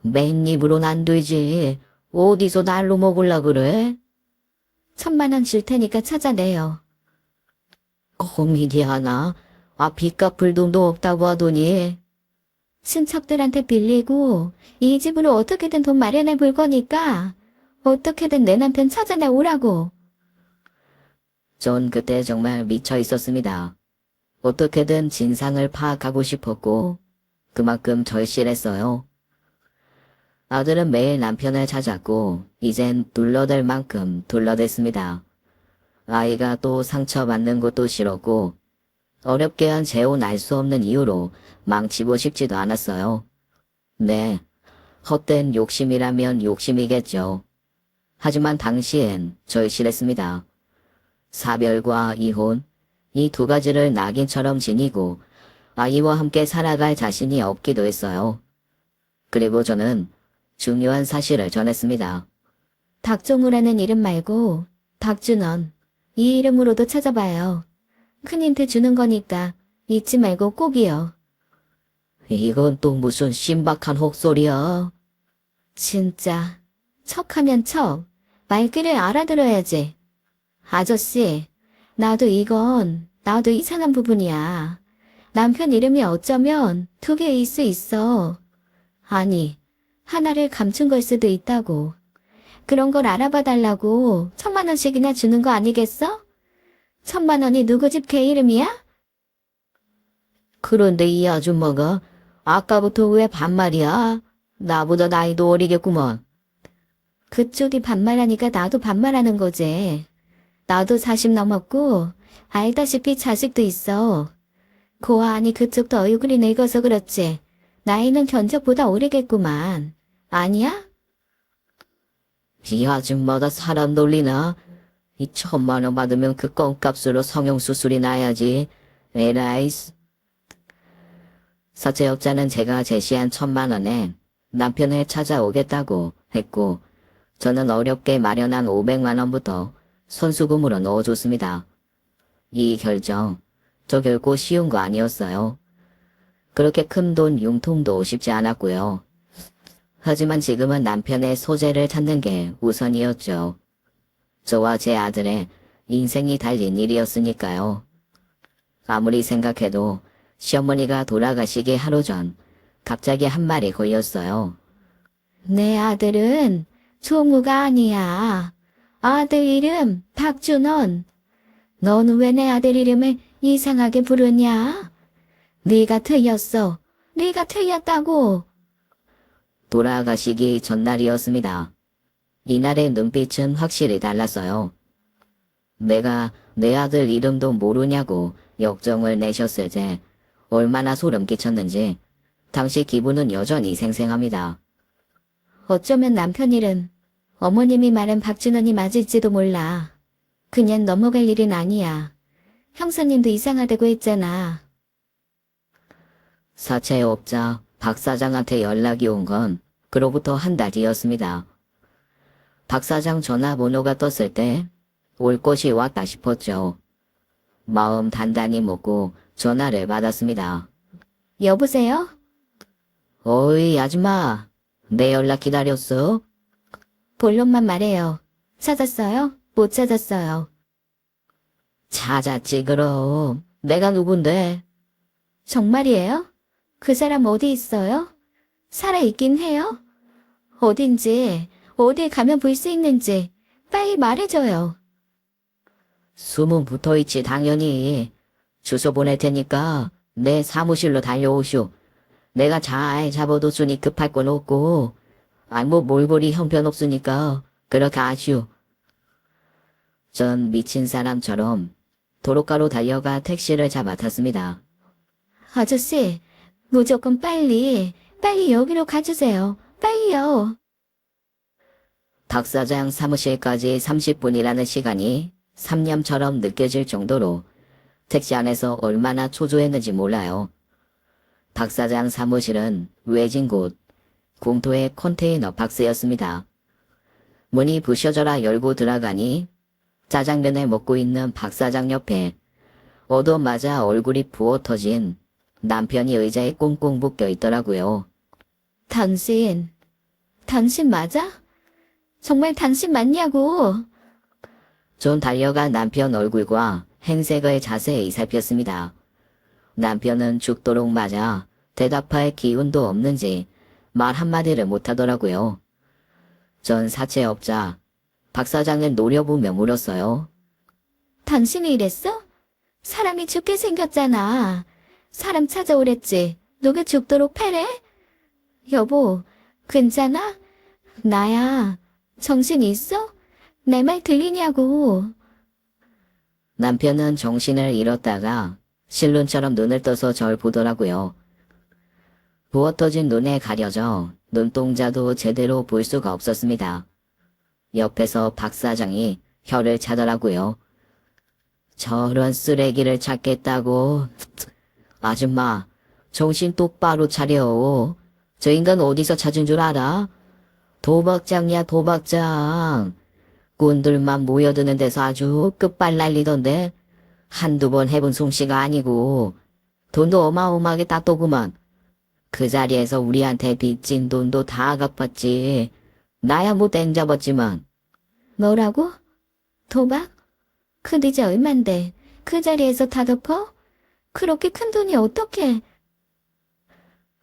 맨입으로는 안 되지. 어디서 날로 먹으려 그래? 1,000만 원 줄 테니까 찾아내요. 고민이 하나? 아, 빚 갚을 돈도 없다고 하더니. 친척들한테 빌리고 이 집으로 어떻게든 돈 마련해 볼 거니까 어떻게든 내 남편 찾아내 오라고. 전 그때 정말 미쳐 있었습니다. 어떻게든 진상을 파악하고 싶었고 그만큼 절실했어요. 아들은 매일 남편을 찾았고 이젠 둘러댈 만큼 둘러댔습니다. 아이가 또 상처받는 것도 싫었고 어렵게 한 재혼 알 수 없는 이유로 망치고 싶지도 않았어요. 네, 헛된 욕심이라면 욕심이겠죠. 하지만 당시엔 절실했습니다. 사별과 이혼, 이 두 가지를 낙인처럼 지니고 아이와 함께 살아갈 자신이 없기도 했어요. 그리고 저는 중요한 사실을 전했습니다. 박종우라는 이름 말고 박준원, 이 이름으로도 찾아봐요. 큰 힌트 주는 거니까 잊지 말고 꼭이요. 이건 또 무슨 신박한 헛소리야. 진짜 척하면 척, 말귀를 알아들어야지. 아저씨, 나도 이상한 부분이야. 남편 이름이 어쩌면 2개일 수 있어. 아니, 하나를 감춘 걸 수도 있다고. 그런 걸 알아봐 달라고 1,000만 원씩이나 주는 거 아니겠어? 1,000만 원이 누구 집 개 이름이야? 그런데 이 아줌마가 아까부터 왜 반말이야? 나보다 나이도 어리겠구먼. 그쪽이 반말하니까 나도 반말하는 거지. 나도 40 넘었고 알다시피 자식도 있어. 고아하니 그쪽도 얼굴이 늙어서 그렇지. 나이는 견적보다 오래겠구만. 아니야? 이 아줌마가 사람 놀리나? 이 1,000만 원 받으면 그 껌값으로 성형수술이 나야지. 에라이스. 사채업자는 제가 제시한 1,000만 원에 남편을 찾아오겠다고 했고 저는 어렵게 마련한 500만 원부터 선수금으로 넣어줬습니다. 이 결정, 저 결코 쉬운 거 아니었어요. 그렇게 큰 돈 융통도 쉽지 않았고요. 하지만 지금은 남편의 소재를 찾는 게 우선이었죠. 저와 제 아들의 인생이 달린 일이었으니까요. 아무리 생각해도 시어머니가 돌아가시기 하루 전 갑자기 한 말이 걸렸어요. 내 아들은 종우가 아니야. 아들 이름 박준원. 너는 왜 내 아들 이름을 이상하게 부르냐? 네가 틀렸어. 네가 틀렸다고. 돌아가시기 전날이었습니다. 이날의 눈빛은 확실히 달랐어요. 내가 내 아들 이름도 모르냐고 역정을 내셨을 때 얼마나 소름 끼쳤는지 당시 기분은 여전히 생생합니다. 어쩌면 남편 이름, 어머님이 말한 박준원이 맞을지도 몰라. 그냥 넘어갈 일은 아니야. 형사님도 이상하다고 했잖아. 사채업자 박 사장한테 연락이 온 건 그로부터 한 달 뒤였습니다. 박 사장 전화번호가 떴을 때 올 것이 왔다 싶었죠. 마음 단단히 먹고 전화를 받았습니다. 여보세요? 어이 아줌마, 내 연락 기다렸어? 본론만 말해요. 찾았어요? 못 찾았어요. 찾았지 그럼. 내가 누군데? 정말이에요? 그 사람 어디 있어요? 살아있긴 해요? 어딘지, 어디 가면 볼 수 있는지 빨리 말해줘요. 숨은 붙어있지 당연히. 주소 보낼 테니까 내 사무실로 달려오쇼. 내가 잘 잡아뒀으니 급할 건 없고 뭐 몰골이 형편없으니까 그렇게 아쉬워. 전 미친 사람처럼 도로가로 달려가 택시를 잡아 탔습니다. 아저씨, 무조건 빨리 여기로 가주세요. 빨리요. 박 사장 사무실까지 30분이라는 시간이 3년처럼 느껴질 정도로 택시 안에서 얼마나 초조했는지 몰라요. 박 사장 사무실은 외진 곳, 공터의 컨테이너 박스였습니다. 문이 부셔져라 열고 들어가니 짜장면을 먹고 있는 박 사장 옆에 얻어맞아 얼굴이 부어 터진 남편이 의자에 꽁꽁 묶여 있더라고요. 당신 맞아? 정말 당신 맞냐고. 전 달려가 남편 얼굴과 행색을 자세히 살폈습니다. 남편은 죽도록 맞아 대답할 기운도 없는지 말 한마디를 못하더라고요. 전 사채업자 박 사장을 노려보며 물었어요. 당신이 이랬어? 사람이 죽게 생겼잖아. 사람 찾아오랬지. 누가 죽도록 패래? 여보, 괜찮아? 나야. 정신 있어? 내 말 들리냐고. 남편은 정신을 잃었다가 실눈처럼 눈을 떠서 절 보더라고요. 부어떠진 눈에 가려져 눈동자도 제대로 볼 수가 없었습니다. 옆에서 박 사장이 혀를 차더라고요. 저런 쓰레기를 찾겠다고. 아줌마, 정신 똑바로 차려. 저 인간 어디서 찾은 줄 알아? 도박장이야 도박장. 꾼들만 모여드는 데서 아주 끝발 날리던데 한두 번 해본 솜씨가 아니고 돈도 어마어마하게 땄더구만. 그 자리에서 우리한테 빚진 돈도 다 갚았지. 나야 뭐 땡 잡았지만. 뭐라고? 도박? 그 이제 얼만데 그 자리에서 다 덮어? 그렇게 큰 돈이 어떻게?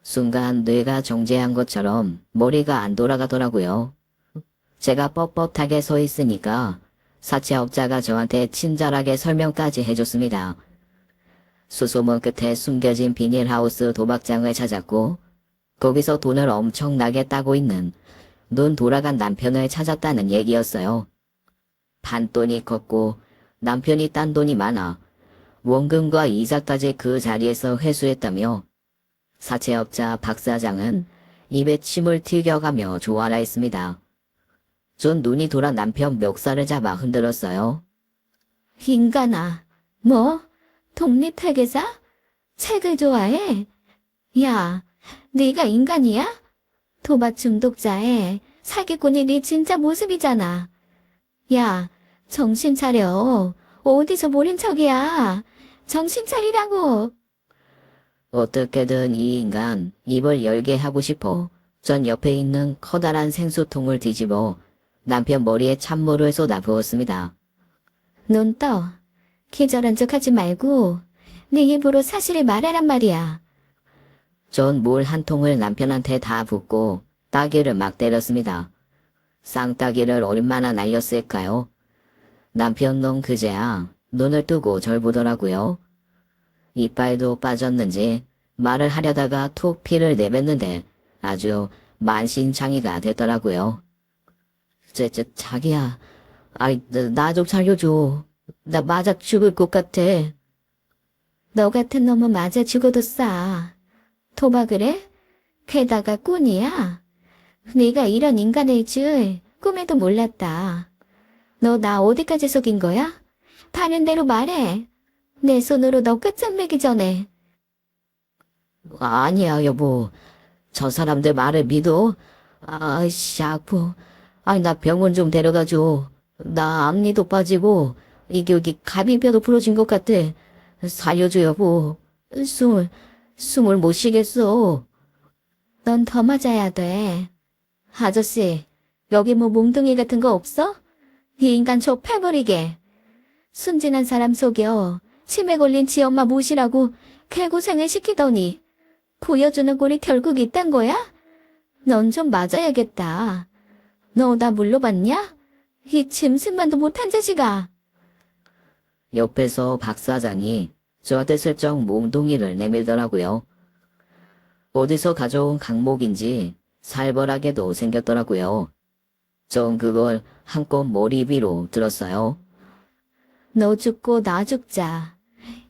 순간 뇌가 정지한 것처럼 머리가 안 돌아가더라고요. 제가 뻣뻣하게 서 있으니까 사채업자가 저한테 친절하게 설명까지 해줬습니다. 수소문 끝에 숨겨진 비닐하우스 도박장을 찾았고 거기서 돈을 엄청나게 따고 있는 눈 돌아간 남편을 찾았다는 얘기였어요. 판돈이 컸고 남편이 딴 돈이 많아 원금과 이자까지 그 자리에서 회수했다며 사채업자 박 사장은 입에 침을 튀겨가며 조아라 했습니다. 전 눈이 돌아 남편 멱살을 잡아 흔들었어요. 인간아. 뭐? 독립회계사? 책을 좋아해? 야, 네가 인간이야? 도박 중독자의 사기꾼이 네 진짜 모습이잖아. 야, 정신 차려. 어디서 모른 척이야. 정신 차리라고. 어떻게든 이 인간 입을 열게 하고 싶어 전 옆에 있는 커다란 생수통을 뒤집어 남편 머리에 찬물을 쏟아 부었습니다. 눈 떠. 기절한 척 하지 말고 네 입으로 사실을 말하란 말이야. 전 물 한 통을 남편한테 다 붓고 따귀를 막 때렸습니다. 쌍따귀를 얼마나 날렸을까요? 남편 놈 그제야 눈을 뜨고 절 보더라고요. 이빨도 빠졌는지 말을 하려다가 툭 피를 내뱉는데 아주 만신창이가 됐더라고요. 자기야, 아이, 나 좀 살려줘. 나 맞아 죽을 것 같아. 너 같은 놈은 맞아 죽어도 싸. 도박을 해? 게다가 꾼이야? 네가 이런 인간일 줄 꿈에도 몰랐다. 너 나 어디까지 속인 거야? 다른 대로 말해. 내 손으로 너 끝장내기 전에. 아니야, 여보. 저 사람들 말을 믿어? 아이씨, 아프. 아니, 나 병원 좀 데려가줘. 나 앞니도 빠지고, 이게 여기 갈비뼈도 부러진 것 같아. 살려줘, 여보. 숨을 못 쉬겠어. 넌 더 맞아야 돼. 아저씨, 여기 뭐 몽둥이 같은 거 없어? 이 인간 저 패버리게. 순진한 사람 속여 치매 걸린 지 엄마 모시라고 개고생을 시키더니 보여주는 꼴이 결국 있단 거야? 넌 좀 맞아야겠다. 너 나 물러봤냐? 이 짐승만도 못한 자식아. 옆에서 박 사장이 저한테 슬쩍 몽둥이를 내밀더라고요. 어디서 가져온 강목인지 살벌하게도 생겼더라고요. 전 그걸 한껏 머리 위로 들었어요. 너 죽고 나 죽자.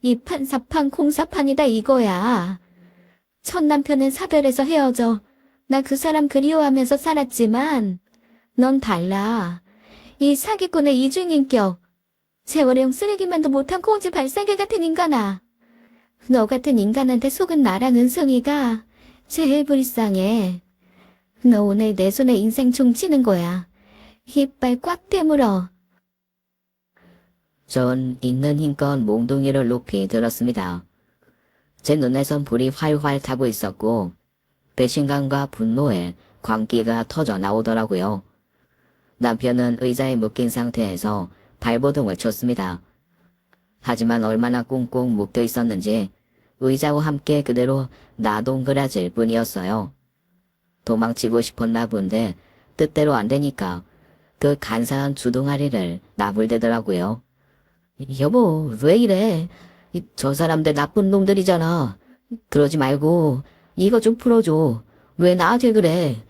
이 판사판 콩사판이다 이거야. 첫 남편은 사별해서 헤어져. 나 그 사람 그리워하면서 살았지만 넌 달라. 이 사기꾼의 이중인격. 재활용 쓰레기만도 못한 꽁지 발사계 같은 인간아. 너 같은 인간한테 속은 나랑 은성이가 제일 불쌍해. 너 오늘 내 손에 인생총 치는 거야. 이빨 꽉 깨물어. 전 있는 힘껏 몽둥이를 높이 들었습니다. 제 눈에선 불이 활활 타고 있었고 배신감과 분노에 광기가 터져 나오더라고요. 남편은 의자에 묶인 상태에서 발버둥을 쳤습니다. 하지만 얼마나 꽁꽁 묶여 있었는지 의자와 함께 그대로 나동그라질 뿐이었어요. 도망치고 싶었나 본데 뜻대로 안 되니까 그 간사한 주둥아리를 나불대더라고요. 여보, 왜 이래? 저 사람들 나쁜 놈들이잖아. 그러지 말고 이거 좀 풀어줘. 왜 나한테 그래?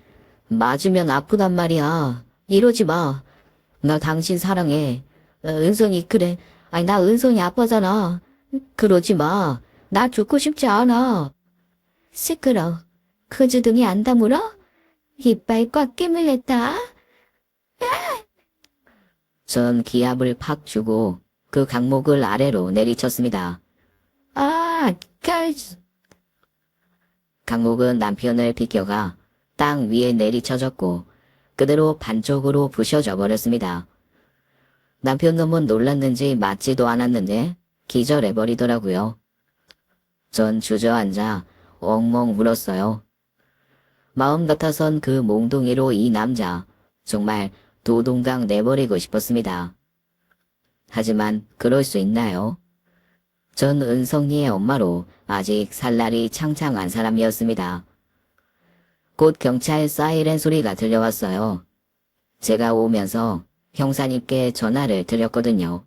맞으면 아프단 말이야. 이러지 마. 나 당신 사랑해. 은성이 그래. 아니 나 은성이 아빠잖아. 그러지 마. 나 죽고 싶지 않아. 시끄러. 그 주둥이 안 다물어? 이빨 꽉 깨물렸다. 전 기압을 팍 주고 그 강목을 아래로 내리쳤습니다. 아, 강목은 남편을 비껴가 땅 위에 내리쳐졌고 그대로 반쪽으로 부셔져 버렸습니다. 남편 놈은 놀랐는지 맞지도 않았는데 기절해버리더라고요. 전 주저앉아 엉엉 울었어요. 마음 같아선 그 몽둥이로 이 남자 정말 도동강 내버리고 싶었습니다. 하지만 그럴 수 있나요? 전 은성이의 엄마로 아직 살 날이 창창한 사람이었습니다. 곧 경찰 사이렌 소리가 들려왔어요. 제가 오면서 형사님께 전화를 드렸거든요.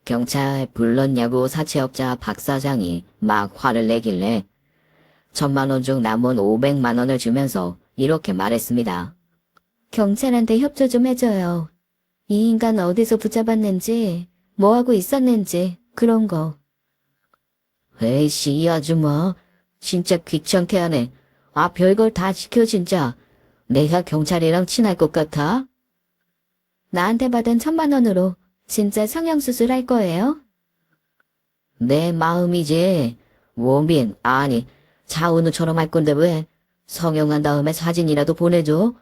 경찰 불렀냐고 사채업자 박 사장이 막 화를 내길래 1,000만 원 중 남은 500만 원을 주면서 이렇게 말했습니다. 경찰한테 협조 좀 해줘요. 이 인간 어디서 붙잡았는지, 뭐하고 있었는지, 그런 거. 에이씨, 이 아줌마. 진짜 귀찮게 하네. 아, 별걸 다 시켜, 진짜. 내가 경찰이랑 친할 것 같아? 나한테 받은 1,000만 원으로 진짜 성형수술 할 거예요? 내 마음이지. 원빈, 아니, 차은우처럼 할 건데 왜? 성형한 다음에 사진이라도 보내줘.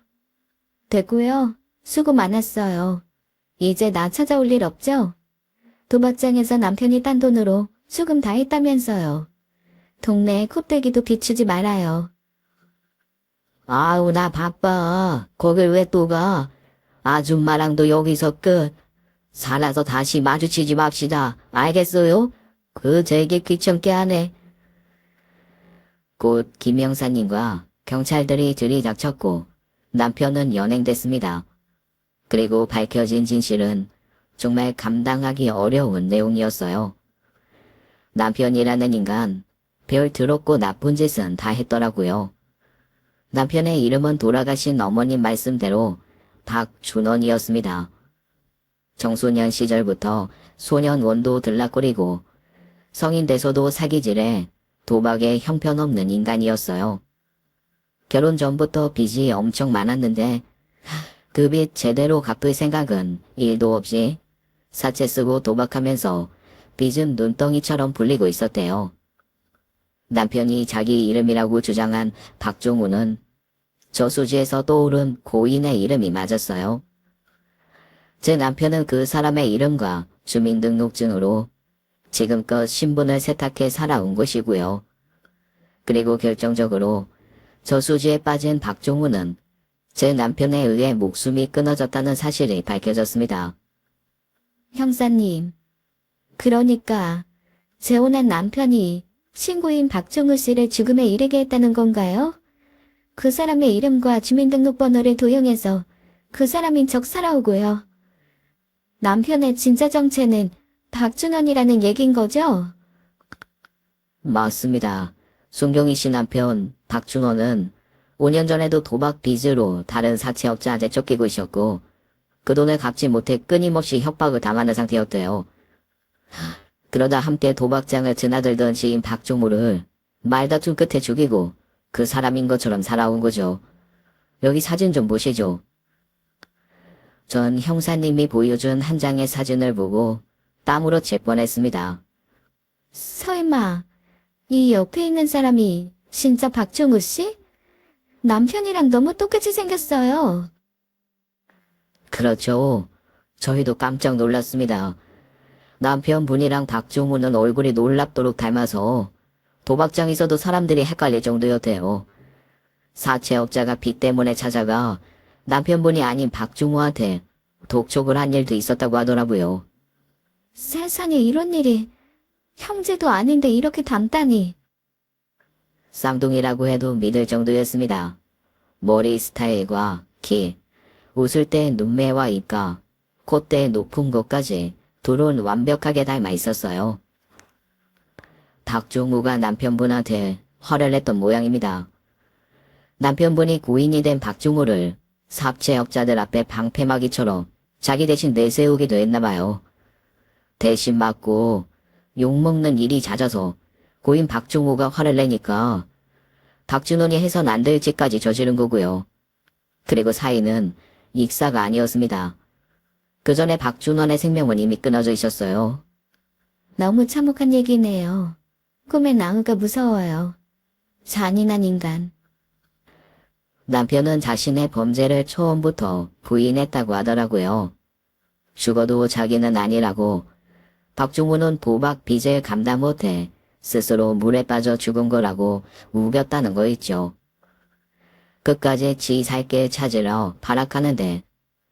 됐고요. 수고 많았어요. 이제 나 찾아올 일 없죠? 도박장에서 남편이 딴 돈으로 수금 다 했다면서요. 동네에 콧대기도 비추지 말아요. 아우, 나 바빠. 거길 왜 또 가? 아줌마랑도 여기서 끝. 살아서 다시 마주치지 맙시다. 알겠어요? 그 되게 귀찮게 하네. 곧 김영사님과 경찰들이 들이닥쳤고 남편은 연행됐습니다. 그리고 밝혀진 진실은 정말 감당하기 어려운 내용이었어요. 남편이라는 인간, 별 더럽고 나쁜 짓은 다 했더라고요. 남편의 이름은 돌아가신 어머님 말씀대로 박준원이었습니다. 청소년 시절부터 소년원도 들락거리고 성인 돼서도 사기질에 도박에 형편없는 인간이었어요. 결혼 전부터 빚이 엄청 많았는데 그 빚 제대로 갚을 생각은 1도 없이 사채 쓰고 도박하면서 빚은 눈덩이처럼 불리고 있었대요. 남편이 자기 이름이라고 주장한 박종우는 저수지에서 떠오른 고인의 이름이 맞았어요. 제 남편은 그 사람의 이름과 주민등록증으로 지금껏 신분을 세탁해 살아온 것이고요. 그리고 결정적으로 저수지에 빠진 박종우는 제 남편에 의해 목숨이 끊어졌다는 사실이 밝혀졌습니다. 형사님, 그러니까 재혼한 남편이 친구인 박종우 씨를 죽음에 이르게 했다는 건가요? 그 사람의 이름과 주민등록번호를 도용해서 그 사람인 척 살아오고요. 남편의 진짜 정체는 박준원이라는 얘긴 거죠? 맞습니다. 송경희 씨 남편 박준호는 5년 전에도 도박 빚으로 다른 사채업자한테 쫓기고 있었고 그 돈을 갚지 못해 끊임없이 협박을 당하는 상태였대요. 그러다 함께 도박장을 드나들던 지인 박종우를 말다툼 끝에 죽이고 그 사람인 것처럼 살아온 거죠. 여기 사진 좀 보시죠. 전 형사님이 보여준 한 장의 사진을 보고 땀으로 칠 뻔했습니다. 설마 이 옆에 있는 사람이 진짜 박종우 씨? 남편이랑 너무 똑같이 생겼어요. 그렇죠. 저희도 깜짝 놀랐습니다. 남편분이랑 박종우는 얼굴이 놀랍도록 닮아서 도박장에서도 사람들이 헷갈릴 정도였대요. 사채업자가 빚 때문에 찾아가 남편분이 아닌 박종우한테 독촉을 한 일도 있었다고 하더라고요. 세상에 이런 일이 형제도 아닌데 이렇게 닮다니. 쌍둥이라고 해도 믿을 정도였습니다. 머리 스타일과 키, 웃을 때 눈매와 입가, 콧대 높은 것까지 둘은 완벽하게 닮아 있었어요. 박종우가 남편분한테 화를 냈던 모양입니다. 남편분이 고인이 된 박종우를 사채업자들 앞에 방패막이처럼 자기 대신 내세우기도 했나봐요. 대신 맞고 욕먹는 일이 잦아서 고인 박종우가 화를 내니까 박준원이 해선 안 될 짓까지 저지른 거고요. 그리고 사이는 익사가 아니었습니다. 그 전에 박준원의 생명은 이미 끊어져 있었어요. 너무 참혹한 얘기네요. 꿈에 나오가 무서워요. 잔인한 인간. 남편은 자신의 범죄를 처음부터 부인했다고 하더라고요. 죽어도 자기는 아니라고 박종우는 도박 빚을 감당 못해 스스로 물에 빠져 죽은 거라고 우겼다는 거 있죠. 끝까지 지 살 길 찾으러 발악하는데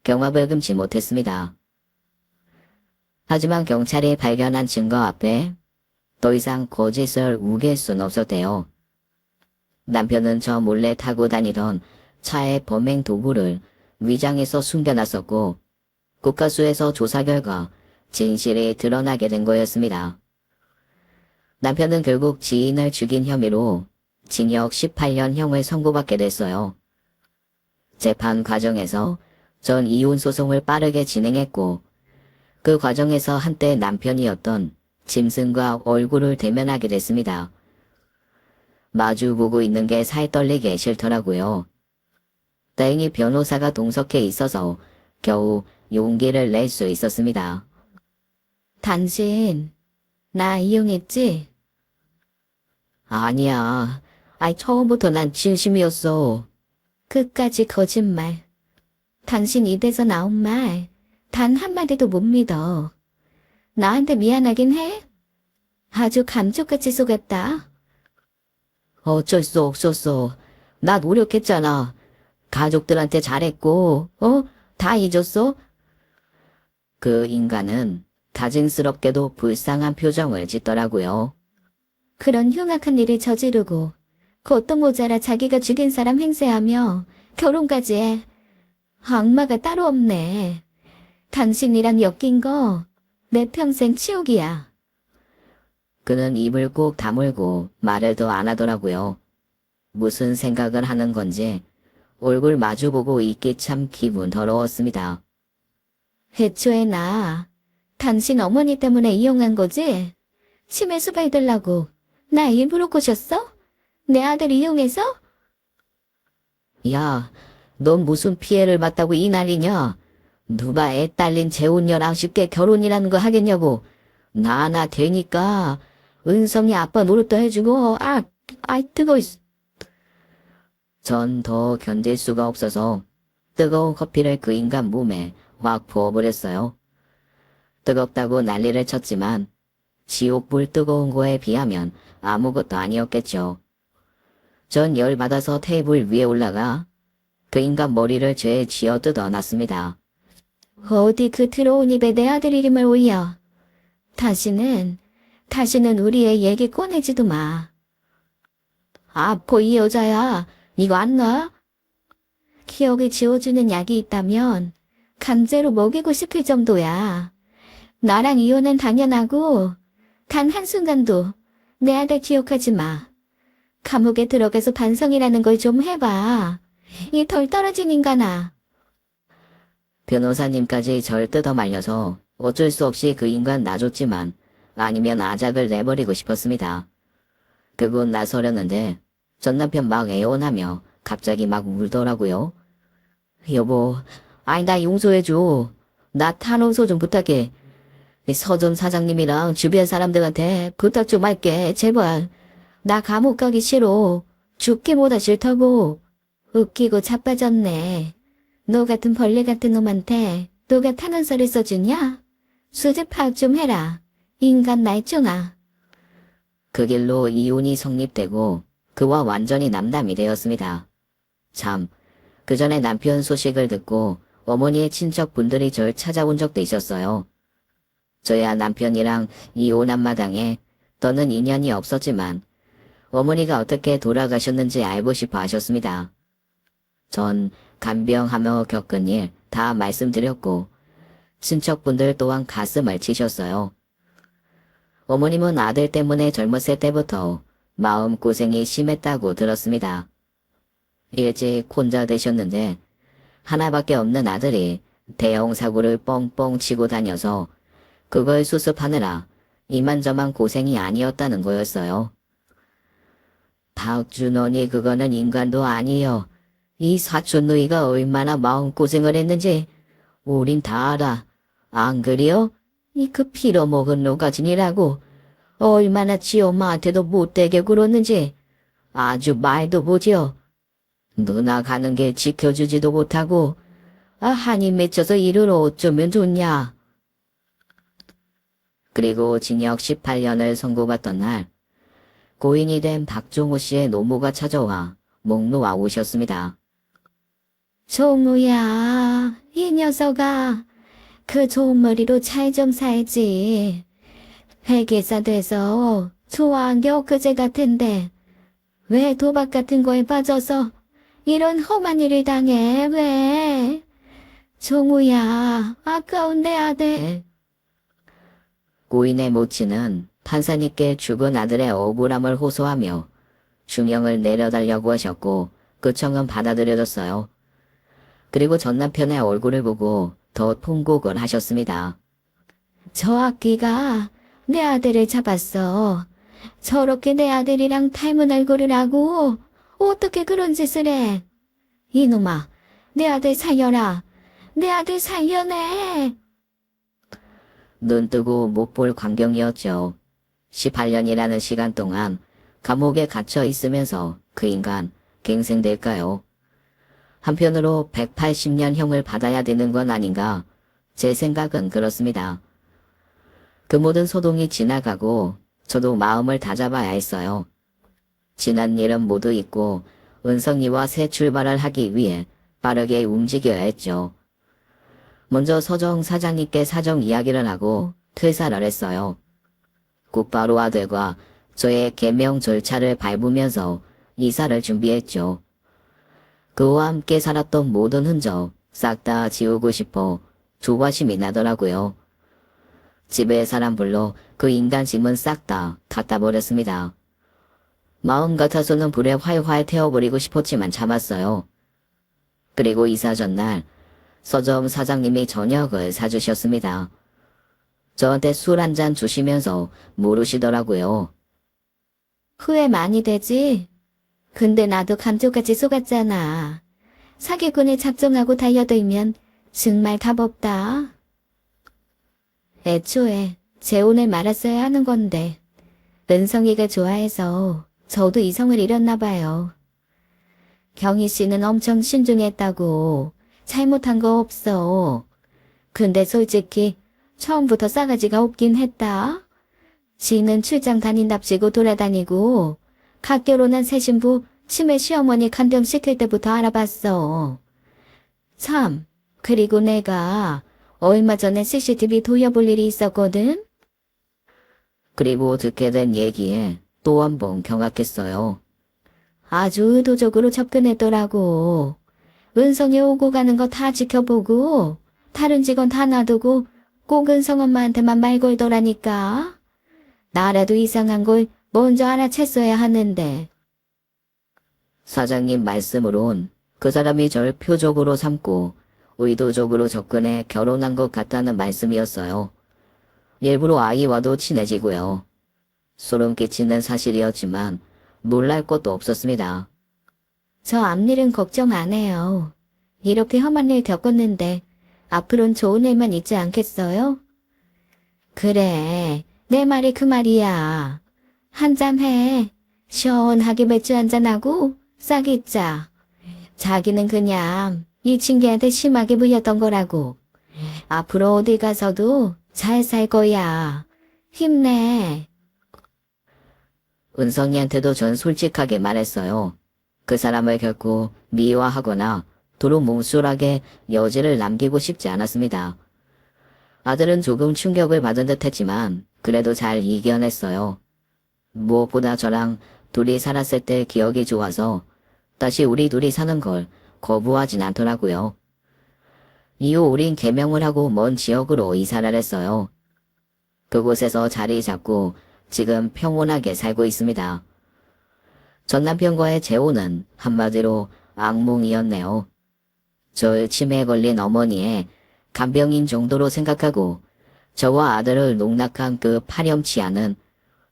경합을 금치 못했습니다. 하지만 경찰이 발견한 증거 앞에 더 이상 거짓을 우길 순 없었대요. 남편은 저 몰래 타고 다니던 차의 범행 도구를 위장해서 숨겨놨었고 국가수에서 조사 결과 진실이 드러나게 된 거였습니다. 남편은 결국 지인을 죽인 혐의로 징역 18년형을 선고받게 됐어요. 재판 과정에서 전 이혼 소송을 빠르게 진행했고 그 과정에서 한때 남편이었던 짐승과 얼굴을 대면하게 됐습니다. 마주보고 있는 게 살 떨리게 싫더라고요. 다행히 변호사가 동석해 있어서 겨우 용기를 낼 수 있었습니다. 당신, 나 이용했지? 아니야. 아이, 처음부터 난 진심이었어. 끝까지 거짓말. 당신 입에서 나온 말, 단 한마디도 못 믿어. 나한테 미안하긴 해? 아주 감쪽같이 속았다. 어쩔 수 없었어. 나 노력했잖아. 가족들한테 잘했고, 다 잊었어? 그 인간은 다짐스럽게도 불쌍한 표정을 짓더라고요. 그런 흉악한 일을 저지르고 그것도 모자라 자기가 죽인 사람 행세하며 결혼까지 해. 악마가 따로 없네. 당신이랑 엮인 거 내 평생 치욕이야. 그는 입을 꼭 다물고 말을 더 안 하더라고요. 무슨 생각을 하는 건지 얼굴 마주보고 있기 참 기분 더러웠습니다. 애초에 나 당신 어머니 때문에 이용한 거지? 치매 수발 들라고 나 일부러 꼬셨어? 내 아들 이용해서? 야, 넌 무슨 피해를 봤다고 이 난리냐? 누가 애 딸린 재혼녀랑 쉽게 결혼이라는 거 하겠냐고. 나 되니까 은성이 아빠 노릇도 해주고, 뜨거워. 전 더 견딜 수가 없어서 뜨거운 커피를 그 인간 몸에 확 부어버렸어요. 뜨겁다고 난리를 쳤지만 지옥불 뜨거운 거에 비하면 아무것도 아니었겠죠. 전 열받아서 테이블 위에 올라가 그 인간 머리를 죄에 쥐어 뜯어놨습니다. 어디 그 들어온 입에 내 아들 이름을 올려. 다시는 우리의 얘기 꺼내지도 마. 아포 이 여자야. 이거 안 놔? 기억을 지워주는 약이 있다면 강제로 먹이고 싶을 정도야. 나랑 이혼은 당연하고 단 한순간도 내 아들 기억하지 마. 감옥에 들어가서 반성이라는 걸 좀 해봐. 이 덜 떨어진 인간아. 변호사님까지 절 뜯어 말려서 어쩔 수 없이 그 인간 놔줬지만 아니면 아작을 내버리고 싶었습니다. 그곳 나서려는데 전 남편 막 애원하며 갑자기 막 울더라고요. 여보, 나 용서해줘. 나 탄원서 좀 부탁해. 서점 사장님이랑 주변 사람들한테 부탁 좀 할게. 제발. 나 감옥 가기 싫어. 죽기보다 싫다고. 웃기고 자빠졌네. 너 같은 벌레 같은 놈한테 누가 탄원서를 써주냐? 수습 파악 좀 해라. 인간 말종아. 그 길로 이혼이 성립되고 그와 완전히 남남이 되었습니다. 참, 그 전에 남편 소식을 듣고 어머니의 친척분들이 절 찾아온 적도 있었어요. 저야 남편이랑 이혼한 마당에 더는 인연이 없었지만 어머니가 어떻게 돌아가셨는지 알고 싶어 하셨습니다. 전 간병하며 겪은 일 다 말씀드렸고 친척분들 또한 가슴을 치셨어요. 어머님은 아들 때문에 젊었을 때부터 마음고생이 심했다고 들었습니다. 일찍 혼자 되셨는데 하나밖에 없는 아들이 대형 사고를 뻥뻥 치고 다녀서 그걸 수습하느라 이만저만 고생이 아니었다는 거였어요. 박준원이 그거는 인간도 아니요. 이 사촌 누이가 얼마나 마음고생을 했는지 우린 다 알아. 안 그래요? 이 그 빌어먹은 노가진이라고 얼마나 지 엄마한테도 못되게 굴었는지 아주 말도 못이요. 누나 가는 길 지켜주지도 못하고 한이 맺혀서 이를 어쩌면 좋냐. 그리고 징역 18년을 선고받던 날 고인이 된 박종호 씨의 노모가 찾아와 목 놓아 오셨습니다. 종우야, 이 녀석아, 그 좋은 머리로 잘 좀 살지. 회계사 돼서 좋아한 게 엊그제 같은데 왜 도박 같은 거에 빠져서 이런 험한 일을 당해, 왜? 종우야, 아까운 내 아들. 고인의 모친은 판사님께 죽은 아들의 억울함을 호소하며 중형을 내려달라고 하셨고 그 청은 받아들여졌어요. 그리고 전 남편의 얼굴을 보고 더 통곡을 하셨습니다. 저 악귀가 내 아들을 잡았어. 저렇게 내 아들이랑 닮은 얼굴을 하고 어떻게 그런 짓을 해? 이놈아, 내 아들 살려라. 내 아들 살려내. 눈 뜨고 못 볼 광경이었죠. 18년이라는 시간 동안 감옥에 갇혀 있으면서 그 인간 갱생될까요? 한편으로 180년 형을 받아야 되는 건 아닌가? 제 생각은 그렇습니다. 그 모든 소동이 지나가고 저도 마음을 다잡아야 했어요. 지난 일은 모두 잊고 은성이와 새 출발을 하기 위해 빠르게 움직여야 했죠. 먼저 서정 사장님께 사정 이야기를 하고 퇴사를 했어요. 곧바로 아들과 저의 개명 절차를 밟으면서 이사를 준비했죠. 그와 함께 살았던 모든 흔적 싹 다 지우고 싶어 조바심이 나더라고요. 집에 사람 불러 그 인간 짐은 싹 다 갖다 버렸습니다. 마음 같아서는 불에 활활 태워버리고 싶었지만 참았어요. 그리고 이사 전날 서점 사장님이 저녁을 사주셨습니다. 저한테 술 한 잔 주시면서 물으시더라고요. 후회 많이 되지? 근데 나도 감쪽같이 속았잖아. 사기꾼에 작정하고 달려들면 정말 답 없다. 애초에 재혼을 말았어야 하는 건데 은성이가 좋아해서 저도 이성을 잃었나 봐요. 경희 씨는 엄청 신중했다고. 잘못한 거 없어. 근데 솔직히 처음부터 싸가지가 없긴 했다. 지는 출장 다닌답시고 돌아다니고 갓 결혼한 새 신부 치매 시어머니 간병시킬 때부터 알아봤어. 참, 그리고 내가 얼마 전에 CCTV 돌려볼 일이 있었거든? 그리고 듣게 된 얘기에 또 한 번 경악했어요. 아주 의도적으로 접근했더라고. 은성이 오고 가는 거 다 지켜보고 다른 직원 다 놔두고 꼭 은성 엄마한테만 말 걸더라니까. 나라도 이상한 걸 먼저 알아챘어야 하는데. 사장님 말씀으론 그 사람이 절 표적으로 삼고 의도적으로 접근해 결혼한 것 같다는 말씀이었어요. 일부러 아이와도 친해지고요. 소름 끼치는 사실이었지만 놀랄 것도 없었습니다. 저 앞일은 걱정 안 해요. 이렇게 험한 일 겪었는데 앞으론 좋은 일만 있지 않겠어요? 그래, 내 말이 그 말이야. 한잔 해. 시원하게 맥주 한잔하고 싹 잊자. 자기는 그냥 이 친구한테 심하게 물렸던 거라고. 앞으로 어디 가서도 잘 살 거야. 힘내. 은성이한테도 전 솔직하게 말했어요. 그 사람을 결코 미화하거나 도로 몽술하게 여지를 남기고 싶지 않았습니다. 아들은 조금 충격을 받은 듯 했지만 그래도 잘 이겨냈어요. 무엇보다 저랑 둘이 살았을 때 기억이 좋아서 다시 우리 둘이 사는 걸 거부하진 않더라고요. 이후 우린 개명을 하고 먼 지역으로 이사를 했어요. 그곳에서 자리 잡고 지금 평온하게 살고 있습니다. 전 남편과의 재혼은 한마디로 악몽이었네요. 절 치매에 걸린 어머니의 간병인 정도로 생각하고 저와 아들을 농락한 그 파렴치 않은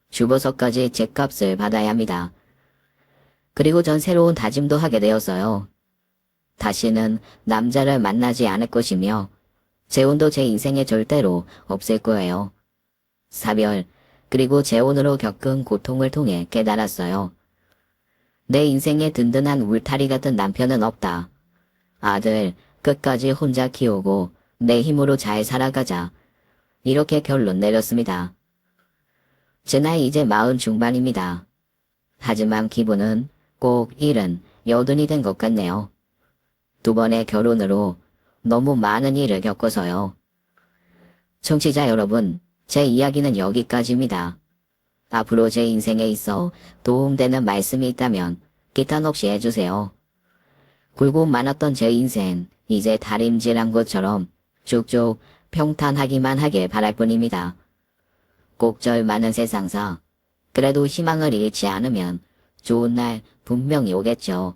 주버섯까지 죗값을 받아야 합니다. 그리고 전 새로운 다짐도 하게 되었어요. 다시는 남자를 만나지 않을 것이며 재혼도 제 인생에 절대로 없을 거예요. 사별 그리고 재혼으로 겪은 고통을 통해 깨달았어요. 내 인생에 든든한 울타리 같은 남편은 없다. 아들 끝까지 혼자 키우고 내 힘으로 잘 살아가자. 이렇게 결론 내렸습니다. 제 나이 이제 40 중반입니다. 하지만 기분은 꼭 70이 된 것 같네요. 2번의 결혼으로 너무 많은 일을 겪어서요. 청취자 여러분, 제 이야기는 여기까지입니다. 앞으로 제 인생에 있어 도움되는 말씀이 있다면 기탄 없이 해주세요. 굴고 많았던 제 인생, 이제 다림질한 것처럼 쭉쭉 평탄하기만 하길 바랄 뿐입니다. 꼭절 많은 세상사, 그래도 희망을 잃지 않으면 좋은 날 분명히 오겠죠.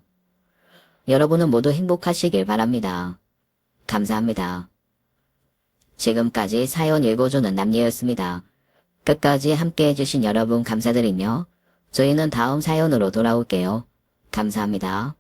여러분은 모두 행복하시길 바랍니다. 감사합니다. 지금까지 사연 읽어주는 남예였습니다. 끝까지 함께 해주신 여러분 감사드리며 저희는 다음 사연으로 돌아올게요. 감사합니다.